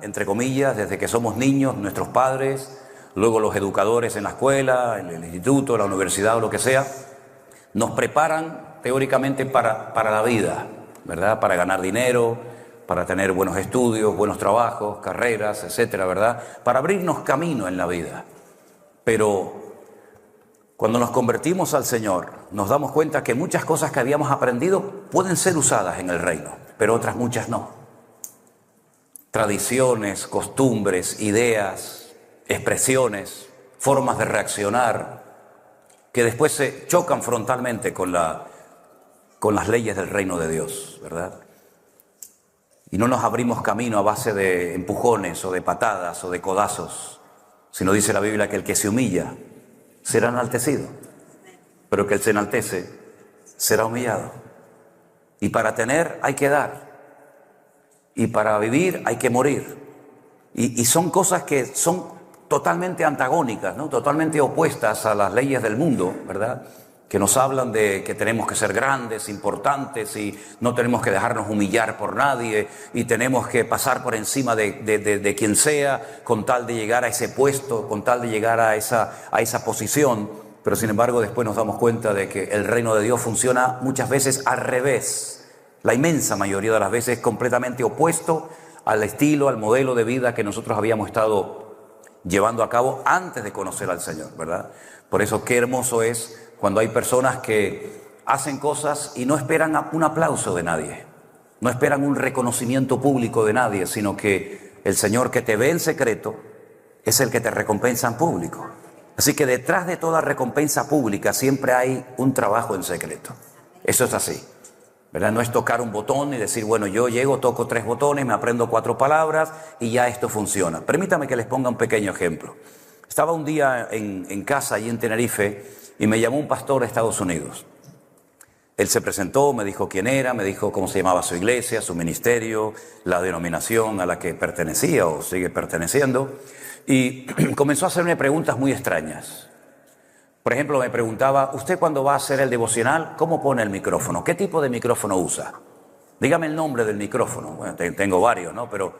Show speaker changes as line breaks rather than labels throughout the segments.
entre comillas, desde que somos niños, nuestros padres, luego los educadores en la escuela, en el instituto, la universidad o lo que sea, nos preparan teóricamente para la vida, ¿verdad? Para ganar dinero, para tener buenos estudios, buenos trabajos, carreras, etcétera, ¿verdad? Para abrirnos camino en la vida. Pero cuando nos convertimos al Señor, nos damos cuenta que muchas cosas que habíamos aprendido pueden ser usadas en el reino, pero otras muchas no. Tradiciones, costumbres, ideas, expresiones, formas de reaccionar, que después se chocan frontalmente con las leyes del reino de Dios, ¿verdad? Y no nos abrimos camino a base de empujones o de patadas o de codazos, sino dice la Biblia que el que se humilla será enaltecido, pero que el se enaltece será humillado. Y para tener hay que dar, y para vivir hay que morir. Y son cosas que son totalmente antagónicas, ¿no? Totalmente opuestas a las leyes del mundo, ¿verdad? Que nos hablan de que tenemos que ser grandes, importantes, y no tenemos que dejarnos humillar por nadie, y tenemos que pasar por encima de quien sea, con tal de llegar a ese puesto, con tal de llegar a esa posición. Pero sin embargo después nos damos cuenta de que el reino de Dios funciona muchas veces al revés. La inmensa mayoría de las veces completamente opuesto al estilo, al modelo de vida que nosotros habíamos estado llevando a cabo antes de conocer al Señor, ¿verdad? Por eso qué hermoso es cuando hay personas que hacen cosas y no esperan un aplauso de nadie, no esperan un reconocimiento público de nadie, sino que el Señor que te ve en secreto es el que te recompensa en público. Así que detrás de toda recompensa pública siempre hay un trabajo en secreto. Eso es así, ¿verdad? No es tocar un botón y decir, bueno, yo llego, toco 3 botones, me aprendo 4 palabras y ya esto funciona. Permítame que les ponga un pequeño ejemplo. Estaba un día en casa allí en Tenerife y me llamó un pastor de Estados Unidos. Él se presentó, me dijo quién era, me dijo cómo se llamaba su iglesia, su ministerio, la denominación a la que pertenecía o sigue perteneciendo, y comenzó a hacerme preguntas muy extrañas. Por ejemplo, me preguntaba, ¿usted cuando va a hacer el devocional, cómo pone el micrófono? ¿Qué tipo de micrófono usa? Dígame el nombre del micrófono. Bueno, tengo varios, ¿no? Pero,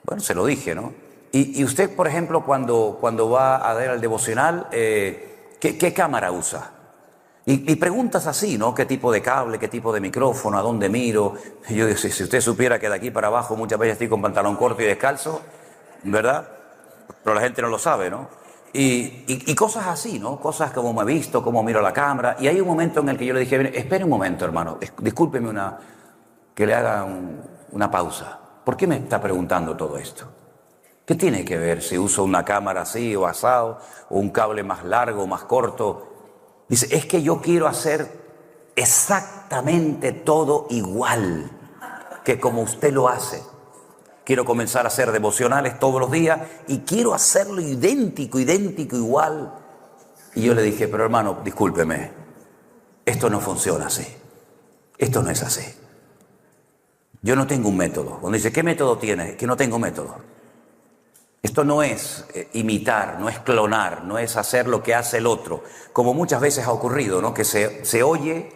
bueno, se lo dije, ¿no? Y usted, por ejemplo, cuando va a dar el devocional, ¿qué cámara usa? Y preguntas así, ¿no? ¿Qué tipo de cable, qué tipo de micrófono, a dónde miro? Y yo digo, si usted supiera que de aquí para abajo muchas veces estoy con pantalón corto y descalzo, ¿verdad? Pero la gente no lo sabe, ¿no? Y cosas así, ¿no? Cosas como me he visto, cómo miro la cámara. Y hay un momento en el que yo le dije, espere un momento, hermano, discúlpeme que le haga una pausa. ¿Por qué me está preguntando todo esto? ¿Qué tiene que ver si uso una cámara así o asado, o un cable más largo o más corto? Dice, es que yo quiero hacer exactamente todo igual que como usted lo hace. Quiero comenzar a hacer devocionales todos los días y quiero hacerlo idéntico, igual. Y yo le dije, pero hermano, discúlpeme, esto no funciona así. Esto no es así. Yo no tengo un método. Cuando dice, ¿qué método tiene? Que no tengo método. Esto no es imitar, no es clonar, no es hacer lo que hace el otro, como muchas veces ha ocurrido, ¿no? Que se oye,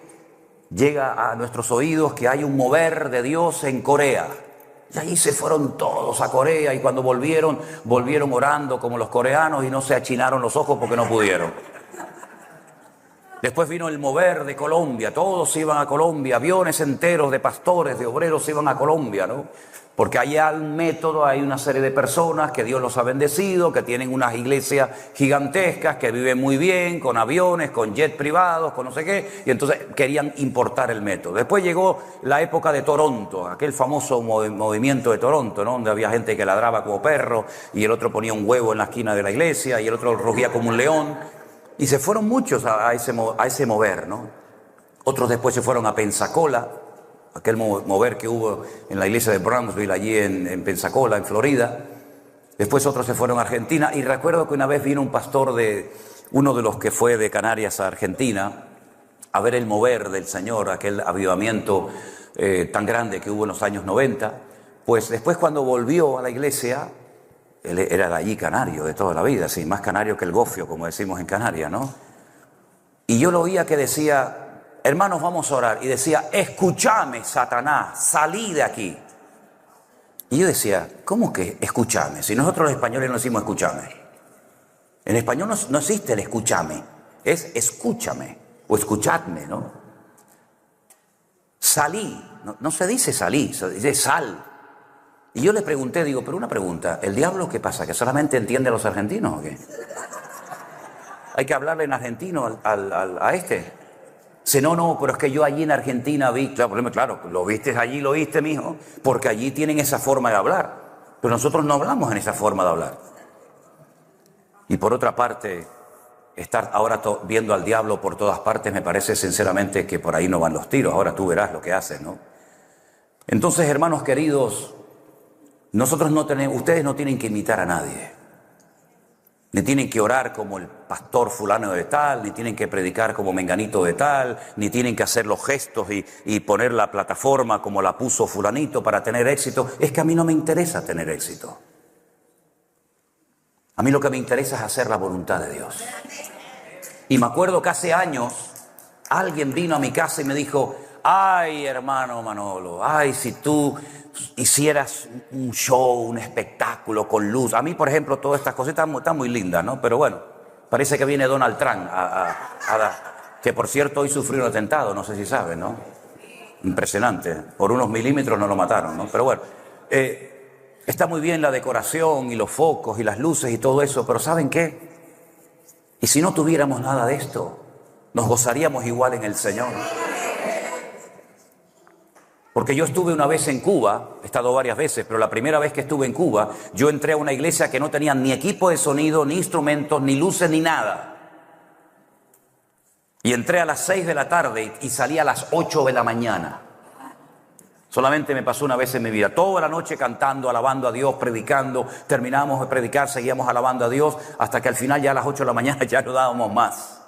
llega a nuestros oídos que hay un mover de Dios en Corea. Y ahí se fueron todos a Corea y cuando volvieron orando como los coreanos y no se achinaron los ojos porque no pudieron. Después vino el mover de Colombia, todos iban a Colombia, aviones enteros de pastores, de obreros iban a Colombia, ¿no? Porque hay un método, hay una serie de personas que Dios los ha bendecido, que tienen unas iglesias gigantescas, que viven muy bien, con aviones, con jet privados, con no sé qué, y entonces querían importar el método. Después llegó la época de Toronto, aquel famoso movimiento de Toronto, ¿no? Donde había gente que ladraba como perro, y el otro ponía un huevo en la esquina de la iglesia, y el otro rugía como un león, y se fueron muchos a ese mover, ¿no? Otros después se fueron a Pensacola, aquel mover que hubo en la iglesia de Brownsville, allí en Pensacola, en Florida. Después otros se fueron a Argentina. Y recuerdo que una vez vino un pastor uno de los que fue de Canarias a Argentina, a ver el mover del Señor, aquel avivamiento tan grande que hubo en los años 90. Pues después cuando volvió a la iglesia, él era de allí canario, de toda la vida, sí, más canario que el gofio, como decimos en Canarias, ¿no? Y yo lo oía que decía, hermanos, vamos a orar. Y decía, escúchame, Satanás, salí de aquí. Y yo decía, ¿cómo que escúchame? Si nosotros los españoles no decimos escúchame. En español no existe el escúchame, es escúchame o escuchadme, ¿no? Salí, no se dice salí, se dice sal. Y yo le pregunté, digo, pero una pregunta, ¿el diablo qué pasa? ¿Que solamente entiende a los argentinos o qué? ¿Hay que hablarle en argentino a este? Dice, no, pero es que yo allí en Argentina vi, claro, lo viste allí, lo oíste, mijo, porque allí tienen esa forma de hablar. Pero nosotros no hablamos en esa forma de hablar. Y por otra parte, estar ahora viendo al diablo por todas partes, me parece sinceramente que por ahí no van los tiros. Ahora tú verás lo que haces, ¿no? Entonces, hermanos queridos, ustedes no tienen que imitar a nadie. Ni tienen que orar como el pastor fulano de tal, ni tienen que predicar como menganito de tal, ni tienen que hacer los gestos y poner la plataforma como la puso fulanito para tener éxito. Es que a mí no me interesa tener éxito. A mí lo que me interesa es hacer la voluntad de Dios. Y me acuerdo que hace años alguien vino a mi casa y me dijo, ay, hermano Manolo, ay, si tú hicieras un show, un espectáculo con luz. A mí, por ejemplo, todas estas cositas están muy lindas, ¿no? Pero bueno, parece que viene Donald Trump que por cierto hoy sufrió un atentado, no sé si saben, ¿no? Impresionante, por unos milímetros no lo mataron, ¿no? Pero bueno, está muy bien la decoración y los focos y las luces y todo eso, pero ¿saben qué? Y si no tuviéramos nada de esto, nos gozaríamos igual en el Señor. Porque yo estuve una vez en Cuba, he estado varias veces, pero la primera vez que estuve en Cuba, yo entré a una iglesia que no tenía ni equipo de sonido, ni instrumentos, ni luces, ni nada. Y entré a las 6 de la tarde y salí a las 8 de la mañana. Solamente me pasó una vez en mi vida, toda la noche cantando, alabando a Dios, predicando, terminábamos de predicar, seguíamos alabando a Dios, hasta que al final ya a las 8 de la mañana ya no dábamos más.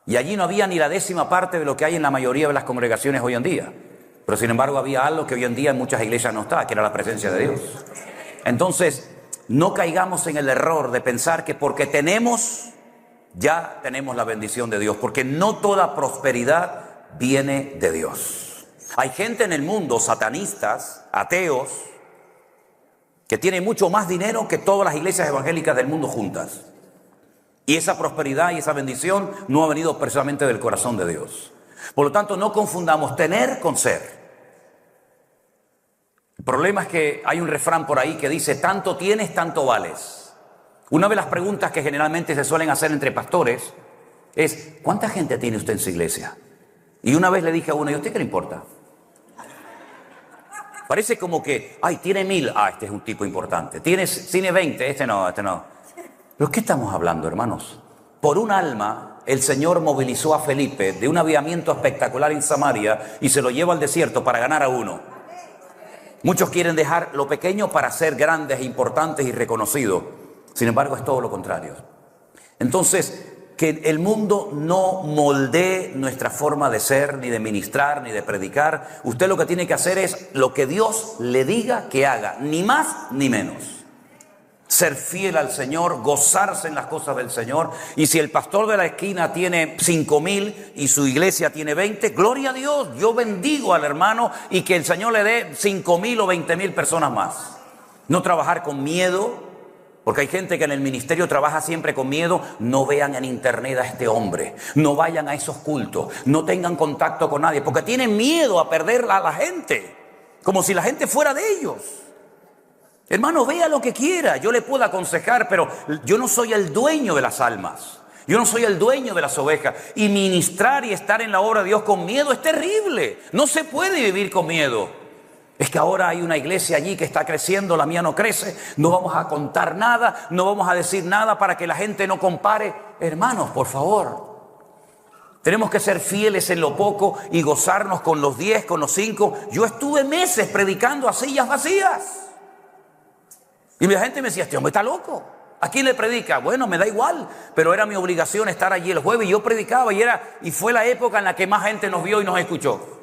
Y allí no había ni la 10ª parte de lo que hay en la mayoría de las congregaciones hoy en día. Pero sin embargo había algo que hoy en día en muchas iglesias no está, que era la presencia de Dios. Entonces, no caigamos en el error de pensar que porque tenemos, ya tenemos la bendición de Dios, porque no toda prosperidad viene de Dios. Hay gente en el mundo, satanistas, ateos, que tienen mucho más dinero que todas las iglesias evangélicas del mundo juntas. Y esa prosperidad y esa bendición no ha venido precisamente del corazón de Dios. Por lo tanto, no confundamos tener con ser. El problema es que hay un refrán por ahí que dice, tanto tienes, tanto vales. Una de las preguntas que generalmente se suelen hacer entre pastores es, ¿cuánta gente tiene usted en su iglesia? Y una vez le dije a uno, ¿y a usted qué le importa? Parece como que, ay, tiene 1000, este es un tipo importante. Tiene 20, este no. ¿Pero qué estamos hablando, hermanos? Por un alma, el Señor movilizó a Felipe de un avivamiento espectacular en Samaria y se lo lleva al desierto para ganar a uno. Muchos quieren dejar lo pequeño para ser grandes, importantes y reconocidos. Sin embargo, es todo lo contrario. Entonces, que el mundo no moldee nuestra forma de ser, ni de ministrar, ni de predicar. Usted lo que tiene que hacer es lo que Dios le diga que haga, ni más ni menos. Ser fiel al Señor, gozarse en las cosas del Señor. Y si el pastor de la esquina tiene 5,000 y su iglesia tiene 20, gloria a Dios, yo bendigo al hermano y que el Señor le dé 5,000 o 20,000 personas más. No trabajar con miedo, porque hay gente que en el ministerio trabaja siempre con miedo. No vean en internet a este hombre, no vayan a esos cultos, no tengan contacto con nadie, porque tienen miedo a perder a la gente, como si la gente fuera de ellos. Hermano, vea lo que quiera, yo le puedo aconsejar, pero yo no soy el dueño de las almas, yo no soy el dueño de las ovejas. Y ministrar y estar en la obra de Dios con miedo es terrible, no se puede vivir con miedo. Es que ahora hay una iglesia allí que está creciendo, la mía no crece, no vamos a contar nada, no vamos a decir nada para que la gente no compare. Hermanos, por favor, tenemos que ser fieles en lo poco y gozarnos con los 10, con los 5. Yo estuve meses predicando a sillas vacías. Y la gente me decía, este hombre está loco. ¿A quién le predica? Bueno, me da igual, pero era mi obligación estar allí el jueves y yo predicaba y fue la época en la que más gente nos vio y nos escuchó.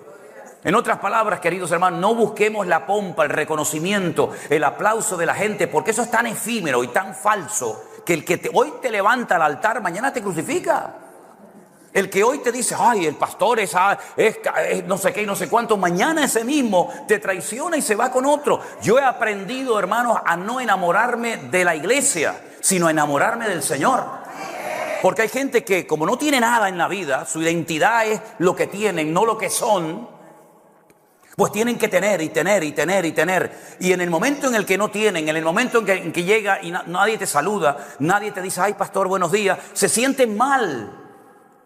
En otras palabras, queridos hermanos, no busquemos la pompa, el reconocimiento, el aplauso de la gente, porque eso es tan efímero y tan falso que el que hoy te levanta al altar, mañana te crucifica. El que hoy te dice, ay, el pastor es no sé qué y no sé cuánto, mañana ese mismo te traiciona y se va con otro. Yo he aprendido, hermanos, a no enamorarme de la iglesia, sino a enamorarme del Señor. Porque hay gente que, como no tiene nada en la vida, su identidad es lo que tienen, no lo que son, pues tienen que tener y tener y tener y tener. Y en el momento en el que no tienen, en el momento en que llega y nadie te saluda, nadie te dice, ay, pastor, buenos días, se sienten mal.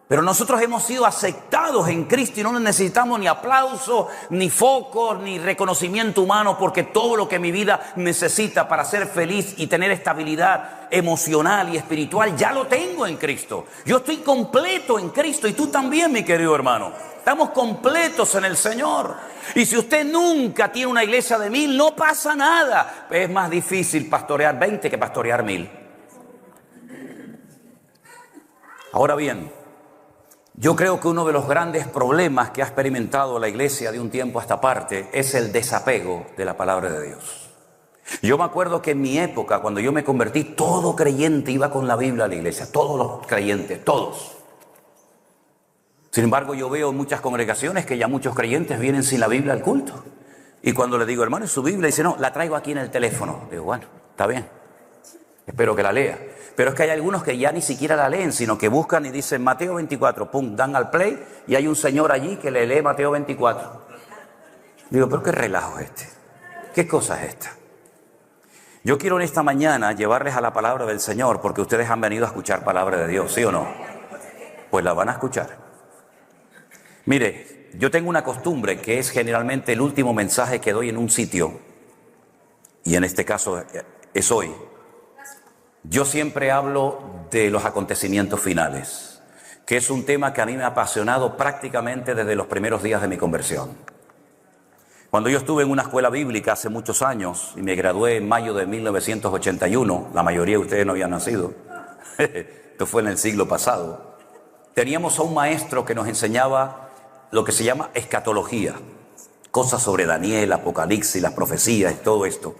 Pero nosotros hemos sido aceptados en Cristo y no necesitamos ni aplausos, ni focos, ni reconocimiento humano, porque todo lo que mi vida necesita para ser feliz y tener estabilidad emocional y espiritual, ya lo tengo en Cristo. Yo estoy completo en Cristo y tú también, mi querido hermano. Estamos completos en el Señor. Y si usted nunca tiene una iglesia de 1000, no pasa nada. Es más difícil pastorear 20 que pastorear 1000. Ahora bien, yo creo que uno de los grandes problemas que ha experimentado la iglesia de un tiempo a esta parte es el desapego de la palabra de Dios. Yo me acuerdo que en mi época, cuando yo me convertí, todo creyente iba con la Biblia a la iglesia, todos los creyentes, todos. Sin embargo, yo veo en muchas congregaciones que ya muchos creyentes vienen sin la Biblia al culto. Y cuando le digo, hermano, ¿es su Biblia? Dice, no, la traigo aquí en el teléfono. Digo, bueno, está bien, espero que la lea. Pero es que hay algunos que ya ni siquiera la leen, sino que buscan y dicen Mateo 24, pum, dan al play y hay un señor allí que le lee Mateo 24. Digo, pero qué relajo es este, qué cosa es esta. Yo quiero en esta mañana llevarles a la palabra del Señor, porque ustedes han venido a escuchar palabra de Dios, ¿sí o no? Pues la van a escuchar. Mire, yo tengo una costumbre que es generalmente el último mensaje que doy en un sitio, y en este caso es hoy. Yo siempre hablo de los acontecimientos finales, que es un tema que a mí me ha apasionado prácticamente desde los primeros días de mi conversión. Cuando yo estuve en una escuela bíblica hace muchos años y me gradué en mayo de 1981, la mayoría de ustedes no habían nacido, esto fue en el siglo pasado, teníamos a un maestro que nos enseñaba lo que se llama escatología, cosas sobre Daniel, Apocalipsis, las profecías y todo esto.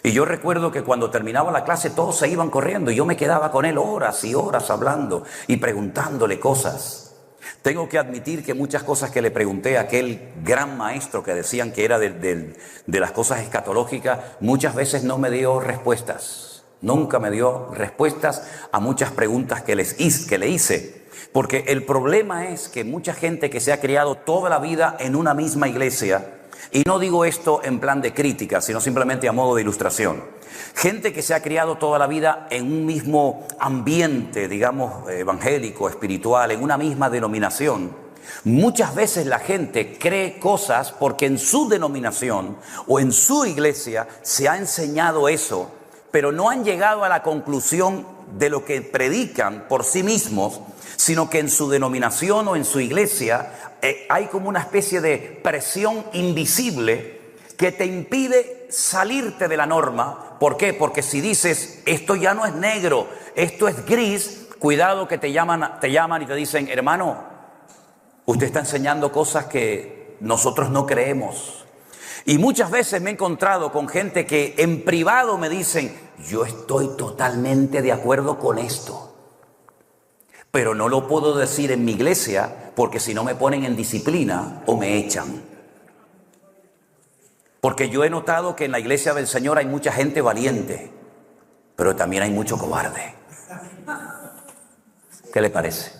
Y yo recuerdo que cuando terminaba la clase todos se iban corriendo y yo me quedaba con él horas y horas hablando y preguntándole cosas. Tengo que admitir que muchas cosas que le pregunté a aquel gran maestro que decían que era de las cosas escatológicas, muchas veces no me dio respuestas. Nunca me dio respuestas a muchas preguntas que le hice. Porque el problema es que mucha gente que se ha criado toda la vida en una misma iglesia, y no digo esto en plan de crítica, sino simplemente a modo de ilustración. Gente que se ha criado toda la vida en un mismo ambiente, digamos, evangélico, espiritual, en una misma denominación. Muchas veces la gente cree cosas porque en su denominación o en su iglesia se ha enseñado eso, pero no han llegado a la conclusión de lo que predican por sí mismos, sino que en su denominación o en su iglesia hay como una especie de presión invisible que te impide salirte de la norma. ¿Por qué? Porque si dices, esto ya no es negro, esto es gris, cuidado que te llaman y te dicen, hermano, usted está enseñando cosas que nosotros no creemos. Y muchas veces me he encontrado con gente que en privado me dicen, yo estoy totalmente de acuerdo con esto, pero no lo puedo decir en mi iglesia porque si no me ponen en disciplina o me echan. Porque yo he notado que en la iglesia del Señor hay mucha gente valiente, pero también hay mucho cobarde. ¿Qué le parece?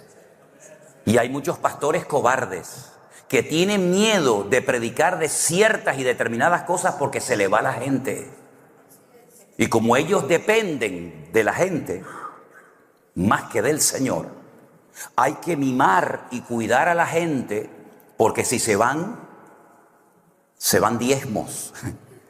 Y hay muchos pastores cobardes que tienen miedo de predicar de ciertas y determinadas cosas porque se le va la gente. Y como ellos dependen de la gente más que del Señor, hay que mimar y cuidar a la gente, porque si se van diezmos,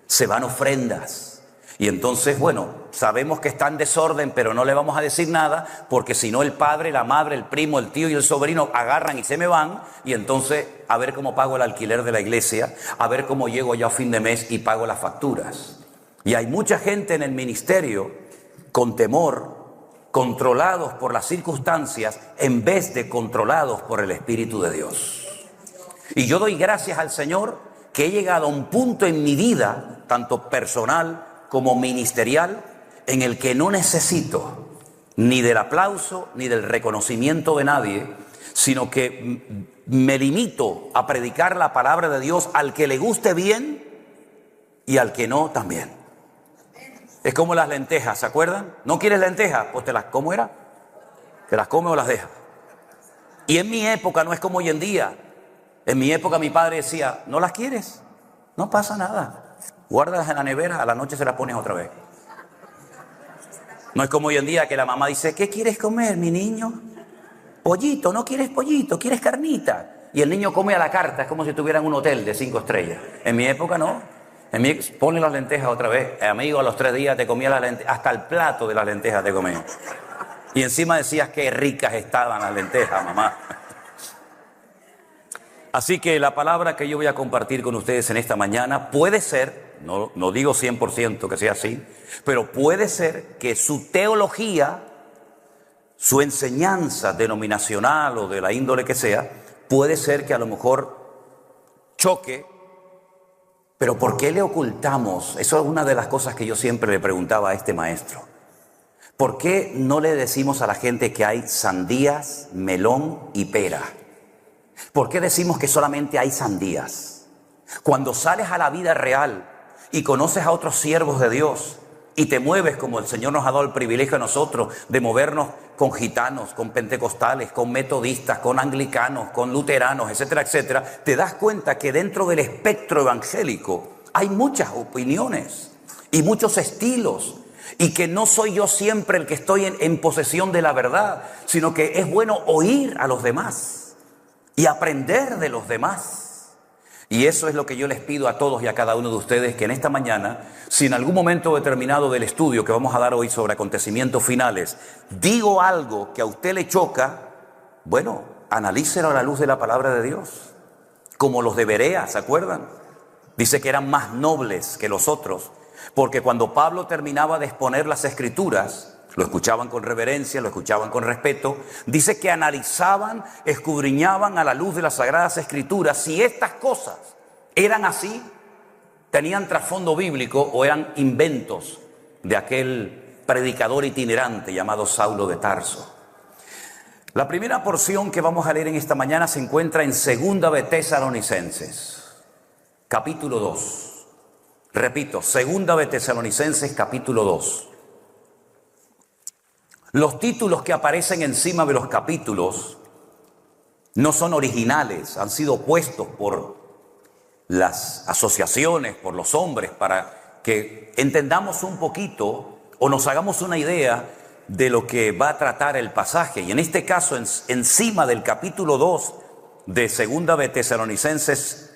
se van ofrendas. Y entonces, bueno, sabemos que está en desorden, pero no le vamos a decir nada, porque si no el padre, la madre, el primo, el tío y el sobrino agarran y se me van, y entonces a ver cómo pago el alquiler de la iglesia, a ver cómo llego yo a fin de mes y pago las facturas. Y hay mucha gente en el ministerio con temor, controlados por las circunstancias en vez de controlados por el Espíritu de Dios. Y yo doy gracias al Señor que he llegado a un punto en mi vida, tanto personal como ministerial, en el que no necesito ni del aplauso ni del reconocimiento de nadie, sino que me limito a predicar la palabra de Dios al que le guste bien y al que no también. Es como las lentejas, ¿se acuerdan? ¿No quieres lentejas? Pues te las, ¿cómo era? ¿Te las comes o las dejas? Y en mi época no es como hoy en día. En mi época mi padre decía, ¿no las quieres? No pasa nada. Guárdalas en la nevera, a la noche se las pones otra vez. No es como hoy en día que la mamá dice, ¿qué quieres comer, mi niño? Pollito, ¿no quieres pollito? ¿Quieres carnita? Y el niño come a la carta, es como si estuviera en un hotel de 5 estrellas. En mi época no. Ponle las lentejas otra vez. Amigo, a los 3 días te comía las lentejas, hasta el plato de las lentejas te comía. Y encima decías qué ricas estaban las lentejas, mamá. Así que la palabra que yo voy a compartir con ustedes en esta mañana puede ser, no digo 100% que sea así, pero puede ser que su teología, su enseñanza denominacional o de la índole que sea, puede ser que a lo mejor choque. Pero ¿por qué le ocultamos? Eso es una de las cosas que yo siempre le preguntaba a este maestro. ¿Por qué no le decimos a la gente que hay sandías, melón y pera? ¿Por qué decimos que solamente hay sandías? Cuando sales a la vida real y conoces a otros siervos de Dios y te mueves como el Señor nos ha dado el privilegio a nosotros de movernos con gitanos, con pentecostales, con metodistas, con anglicanos, con luteranos, etcétera, etcétera, te das cuenta que dentro del espectro evangélico hay muchas opiniones y muchos estilos, y que no soy yo siempre el que estoy en posesión de la verdad, sino que es bueno oír a los demás y aprender de los demás. Y eso es lo que yo les pido a todos y a cada uno de ustedes, que en esta mañana, si en algún momento determinado del estudio que vamos a dar hoy sobre acontecimientos finales, digo algo que a usted le choca, bueno, analícelo a la luz de la palabra de Dios. Como los de Berea, ¿se acuerdan? Dice que eran más nobles que los otros, porque cuando Pablo terminaba de exponer las Escrituras, lo escuchaban con reverencia, lo escuchaban con respeto. Dice que analizaban, escudriñaban a la luz de las Sagradas Escrituras si estas cosas eran así, tenían trasfondo bíblico o eran inventos de aquel predicador itinerante llamado Saulo de Tarso. La primera porción que vamos a leer en esta mañana se encuentra en Segunda de Tesalonicenses, capítulo 2. Repito, Segunda de Tesalonicenses, capítulo 2. Los títulos que aparecen encima de los capítulos no son originales, han sido puestos por las asociaciones, por los hombres, para que entendamos un poquito o nos hagamos una idea de lo que va a tratar el pasaje. Y en este caso, encima del capítulo 2 de Segunda de Tesalonicenses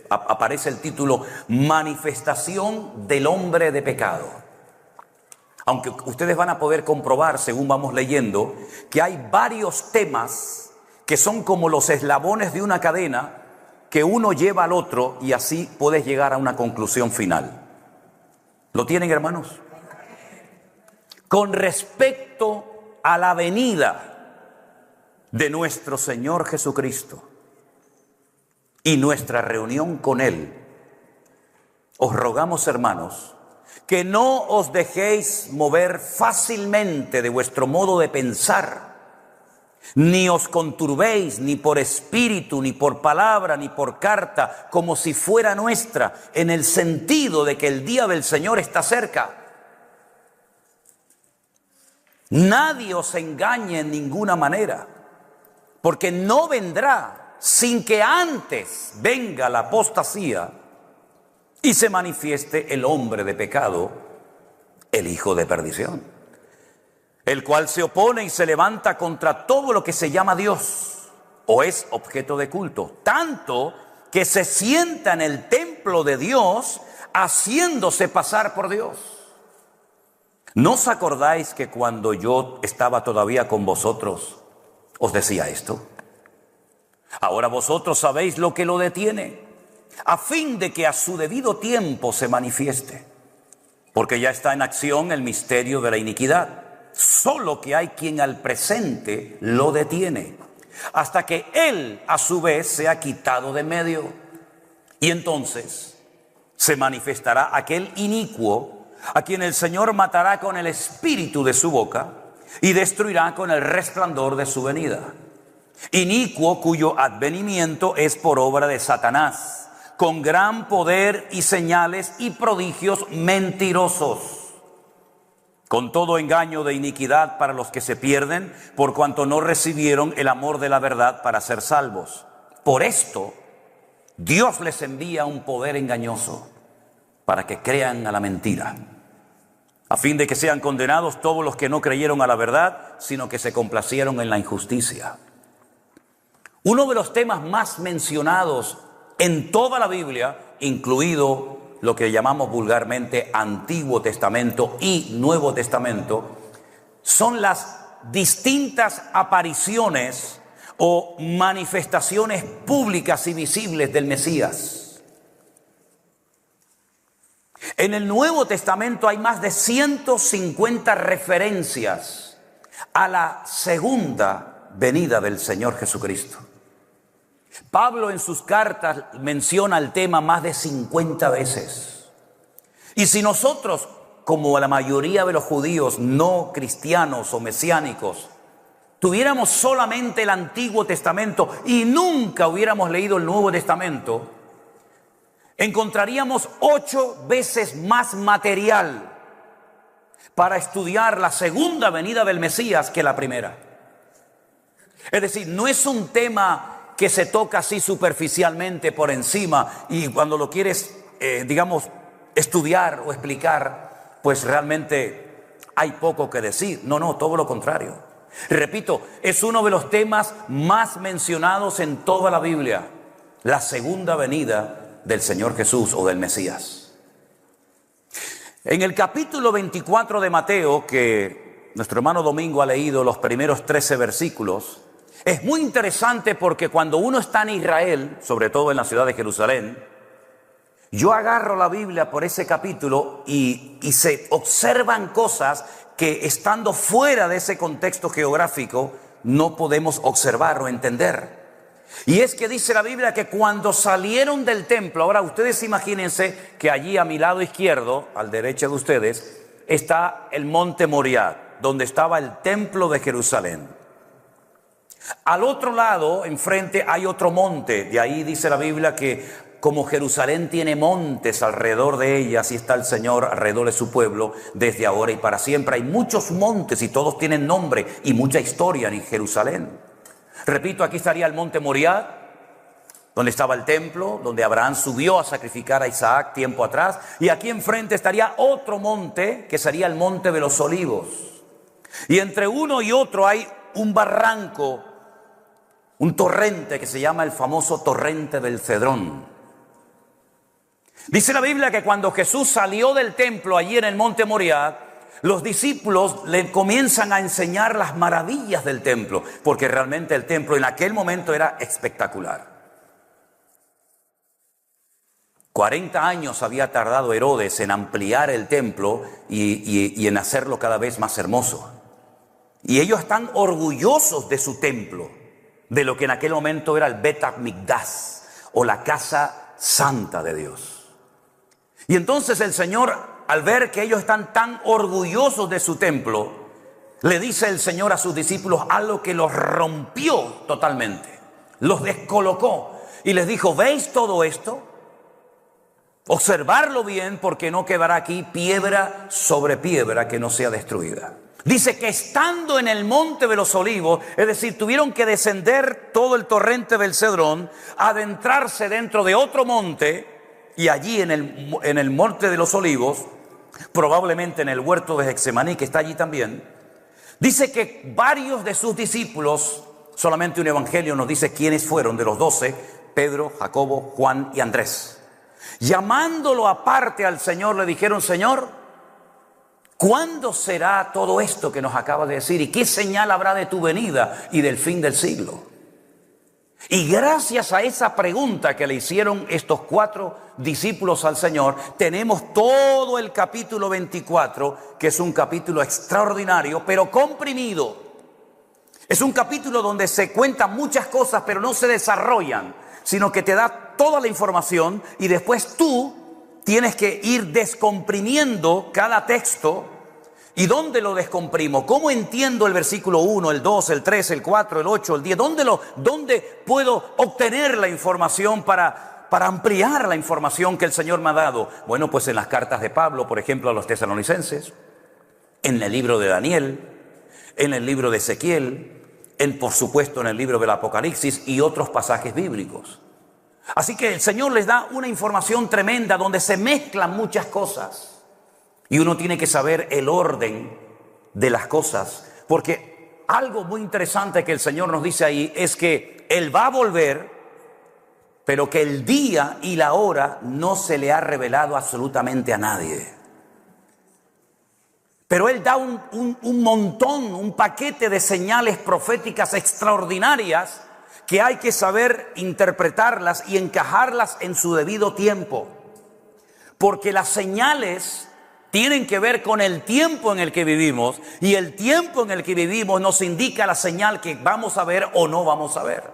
aparece el título Manifestación del hombre de pecado. Aunque ustedes van a poder comprobar, según vamos leyendo, que hay varios temas que son como los eslabones de una cadena que uno lleva al otro y así puedes llegar a una conclusión final. ¿Lo tienen, hermanos? Con respecto a la venida de nuestro Señor Jesucristo y nuestra reunión con Él, os rogamos, hermanos, que no os dejéis mover fácilmente de vuestro modo de pensar, ni os conturbéis ni por espíritu, ni por palabra, ni por carta, como si fuera nuestra, en el sentido de que el día del Señor está cerca. Nadie os engañe en ninguna manera, porque no vendrá sin que antes venga la apostasía y se manifieste el hombre de pecado, el hijo de perdición, el cual se opone y se levanta contra todo lo que se llama Dios o es objeto de culto, tanto que se sienta en el templo de Dios haciéndose pasar por Dios. ¿No os acordáis que cuando yo estaba todavía con vosotros os decía esto? Ahora vosotros sabéis lo que lo detiene, a fin de que a su debido tiempo se manifieste, porque ya está en acción el misterio de la iniquidad, solo que hay quien al presente lo detiene, hasta que él a su vez sea quitado de medio, y entonces se manifestará aquel inicuo a quien el Señor matará con el espíritu de su boca y destruirá con el resplandor de su venida. inicuo cuyo advenimiento es por obra de Satanás, con gran poder y señales y prodigios mentirosos, con todo engaño de iniquidad para los que se pierden, por cuanto no recibieron el amor de la verdad para ser salvos. Por esto, Dios les envía un poder engañoso para que crean a la mentira, a fin de que sean condenados todos los que no creyeron a la verdad, sino que se complacieron en la injusticia. Uno de los temas más mencionados en toda la Biblia, incluido lo que llamamos vulgarmente Antiguo Testamento y Nuevo Testamento, son las distintas apariciones o manifestaciones públicas y visibles del Mesías. En el Nuevo Testamento hay más de 150 referencias a la segunda venida del Señor Jesucristo. Pablo en sus cartas menciona el tema más de 50 veces. Y si nosotros, como la mayoría de los judíos no cristianos o mesiánicos, tuviéramos solamente el Antiguo Testamento y nunca hubiéramos leído el Nuevo Testamento, encontraríamos 8 veces más material para estudiar la segunda venida del Mesías que la primera. Es decir, no es un tema que se toca así superficialmente por encima y cuando lo quieres, estudiar o explicar, pues realmente hay poco que decir. No, todo lo contrario. Repito, es uno de los temas más mencionados en toda la Biblia, la segunda venida del Señor Jesús o del Mesías. En el capítulo 24 de Mateo, que nuestro hermano Domingo ha leído los primeros 13 versículos, es muy interesante porque cuando uno está en Israel, sobre todo en la ciudad de Jerusalén, yo agarro la Biblia por ese capítulo y se observan cosas que estando fuera de ese contexto geográfico no podemos observar o entender. Y es que dice la Biblia que cuando salieron del templo, ahora ustedes imagínense que allí a mi lado izquierdo, al derecho de ustedes, está el monte Moriah, donde estaba el templo de Jerusalén. Al otro lado, enfrente, hay otro monte. De ahí dice la Biblia que como Jerusalén tiene montes alrededor de ella, así está el Señor alrededor de su pueblo desde ahora y para siempre. Hay muchos montes y todos tienen nombre y mucha historia en Jerusalén. Repito, aquí estaría el monte Moriah, donde estaba el templo, donde Abraham subió a sacrificar a Isaac tiempo atrás. Y aquí enfrente estaría otro monte, que sería el monte de los Olivos. Y entre uno y otro hay un barranco, un torrente que se llama el famoso torrente del Cedrón. Dice la Biblia que cuando Jesús salió del templo allí en el monte Moriah, los discípulos le comienzan a enseñar las maravillas del templo, porque realmente el templo en aquel momento era espectacular. 40 años había tardado Herodes en ampliar el templo y en hacerlo cada vez más hermoso. Y ellos están orgullosos de su templo, de lo que en aquel momento era el Bet HaMikdash, o la casa santa de Dios. Y entonces el Señor, al ver que ellos están tan orgullosos de su templo, le dice el Señor a sus discípulos algo que los rompió totalmente, los descolocó y les dijo: ¿veis todo esto? Observarlo bien, porque no quedará aquí piedra sobre piedra que no sea destruida. Dice que estando en el monte de los Olivos, es decir, tuvieron que descender todo el torrente del Cedrón, adentrarse dentro de otro monte, y allí en el monte de los Olivos, probablemente en el huerto de Getsemaní, que está allí también, dice que varios de sus discípulos, solamente un evangelio nos dice quiénes fueron de los 12, Pedro, Jacobo, Juan y Andrés. Llamándolo aparte al Señor, le dijeron: Señor, ¿cuándo será todo esto que nos acaba de decir? ¿Y qué señal habrá de tu venida y del fin del siglo? Y gracias a esa pregunta que le hicieron estos 4 discípulos al Señor, tenemos todo el capítulo 24, que es un capítulo extraordinario, pero comprimido. Es un capítulo donde se cuentan muchas cosas, pero no se desarrollan, sino que te da toda la información y después tú tienes que ir descomprimiendo cada texto ¿Y dónde lo descomprimo? ¿Cómo entiendo el versículo 1, el 2, el 3, el 4, el 8, el 10? ¿Dónde puedo obtener la información para ampliar la información que el Señor me ha dado? Bueno, pues en las cartas de Pablo, por ejemplo, a los tesalonicenses, en el libro de Daniel, en el libro de Ezequiel, por supuesto en el libro del Apocalipsis y otros pasajes bíblicos. Así que el Señor les da una información tremenda donde se mezclan muchas cosas. Y uno tiene que saber el orden de las cosas, porque algo muy interesante que el Señor nos dice ahí es que Él va a volver, pero que el día y la hora no se le ha revelado absolutamente a nadie. Pero Él da un montón, un paquete de señales proféticas extraordinarias que hay que saber interpretarlas y encajarlas en su debido tiempo. Porque las señales tienen que ver con el tiempo en el que vivimos, y el tiempo en el que vivimos nos indica la señal que vamos a ver o no vamos a ver.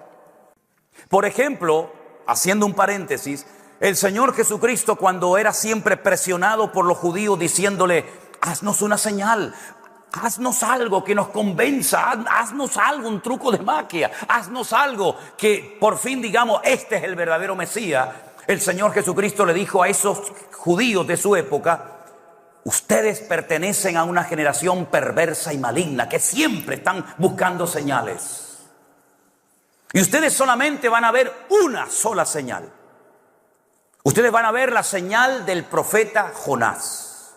Por ejemplo, haciendo un paréntesis, el Señor Jesucristo, cuando era siempre presionado por los judíos diciéndole: haznos una señal, haznos algo que nos convenza, haznos algo, un truco de magia, haznos algo que por fin digamos, este es el verdadero Mesías. El Señor Jesucristo le dijo a esos judíos de su época: ustedes pertenecen a una generación perversa y maligna que siempre están buscando señales. Y ustedes solamente van a ver una sola señal. Ustedes van a ver la señal del profeta Jonás.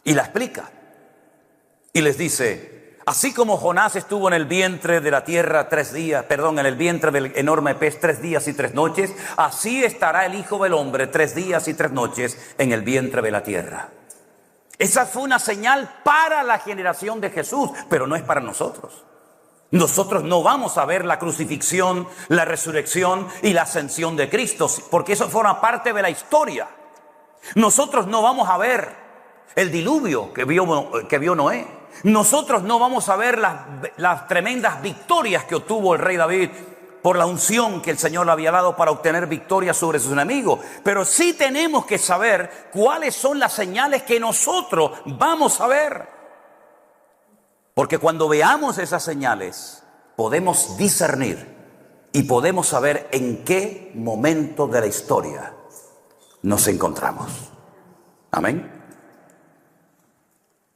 Y la explica. Y les dice: así como Jonás estuvo en el vientre de la tierra en el vientre del enorme pez 3 días y 3 noches, así estará el Hijo del Hombre 3 días y 3 noches en el vientre de la tierra. Esa fue una señal para la generación de Jesús, pero no es para nosotros. Nosotros no vamos a ver la crucifixión, la resurrección y la ascensión de Cristo, porque eso forma parte de la historia. Nosotros no vamos a ver el diluvio que vio Noé. Nosotros no vamos a ver las tremendas victorias que obtuvo el rey David por la unción que el Señor le había dado para obtener victoria sobre sus enemigos. Pero sí tenemos que saber cuáles son las señales que nosotros vamos a ver. Porque cuando veamos esas señales, podemos discernir y podemos saber en qué momento de la historia nos encontramos. Amén.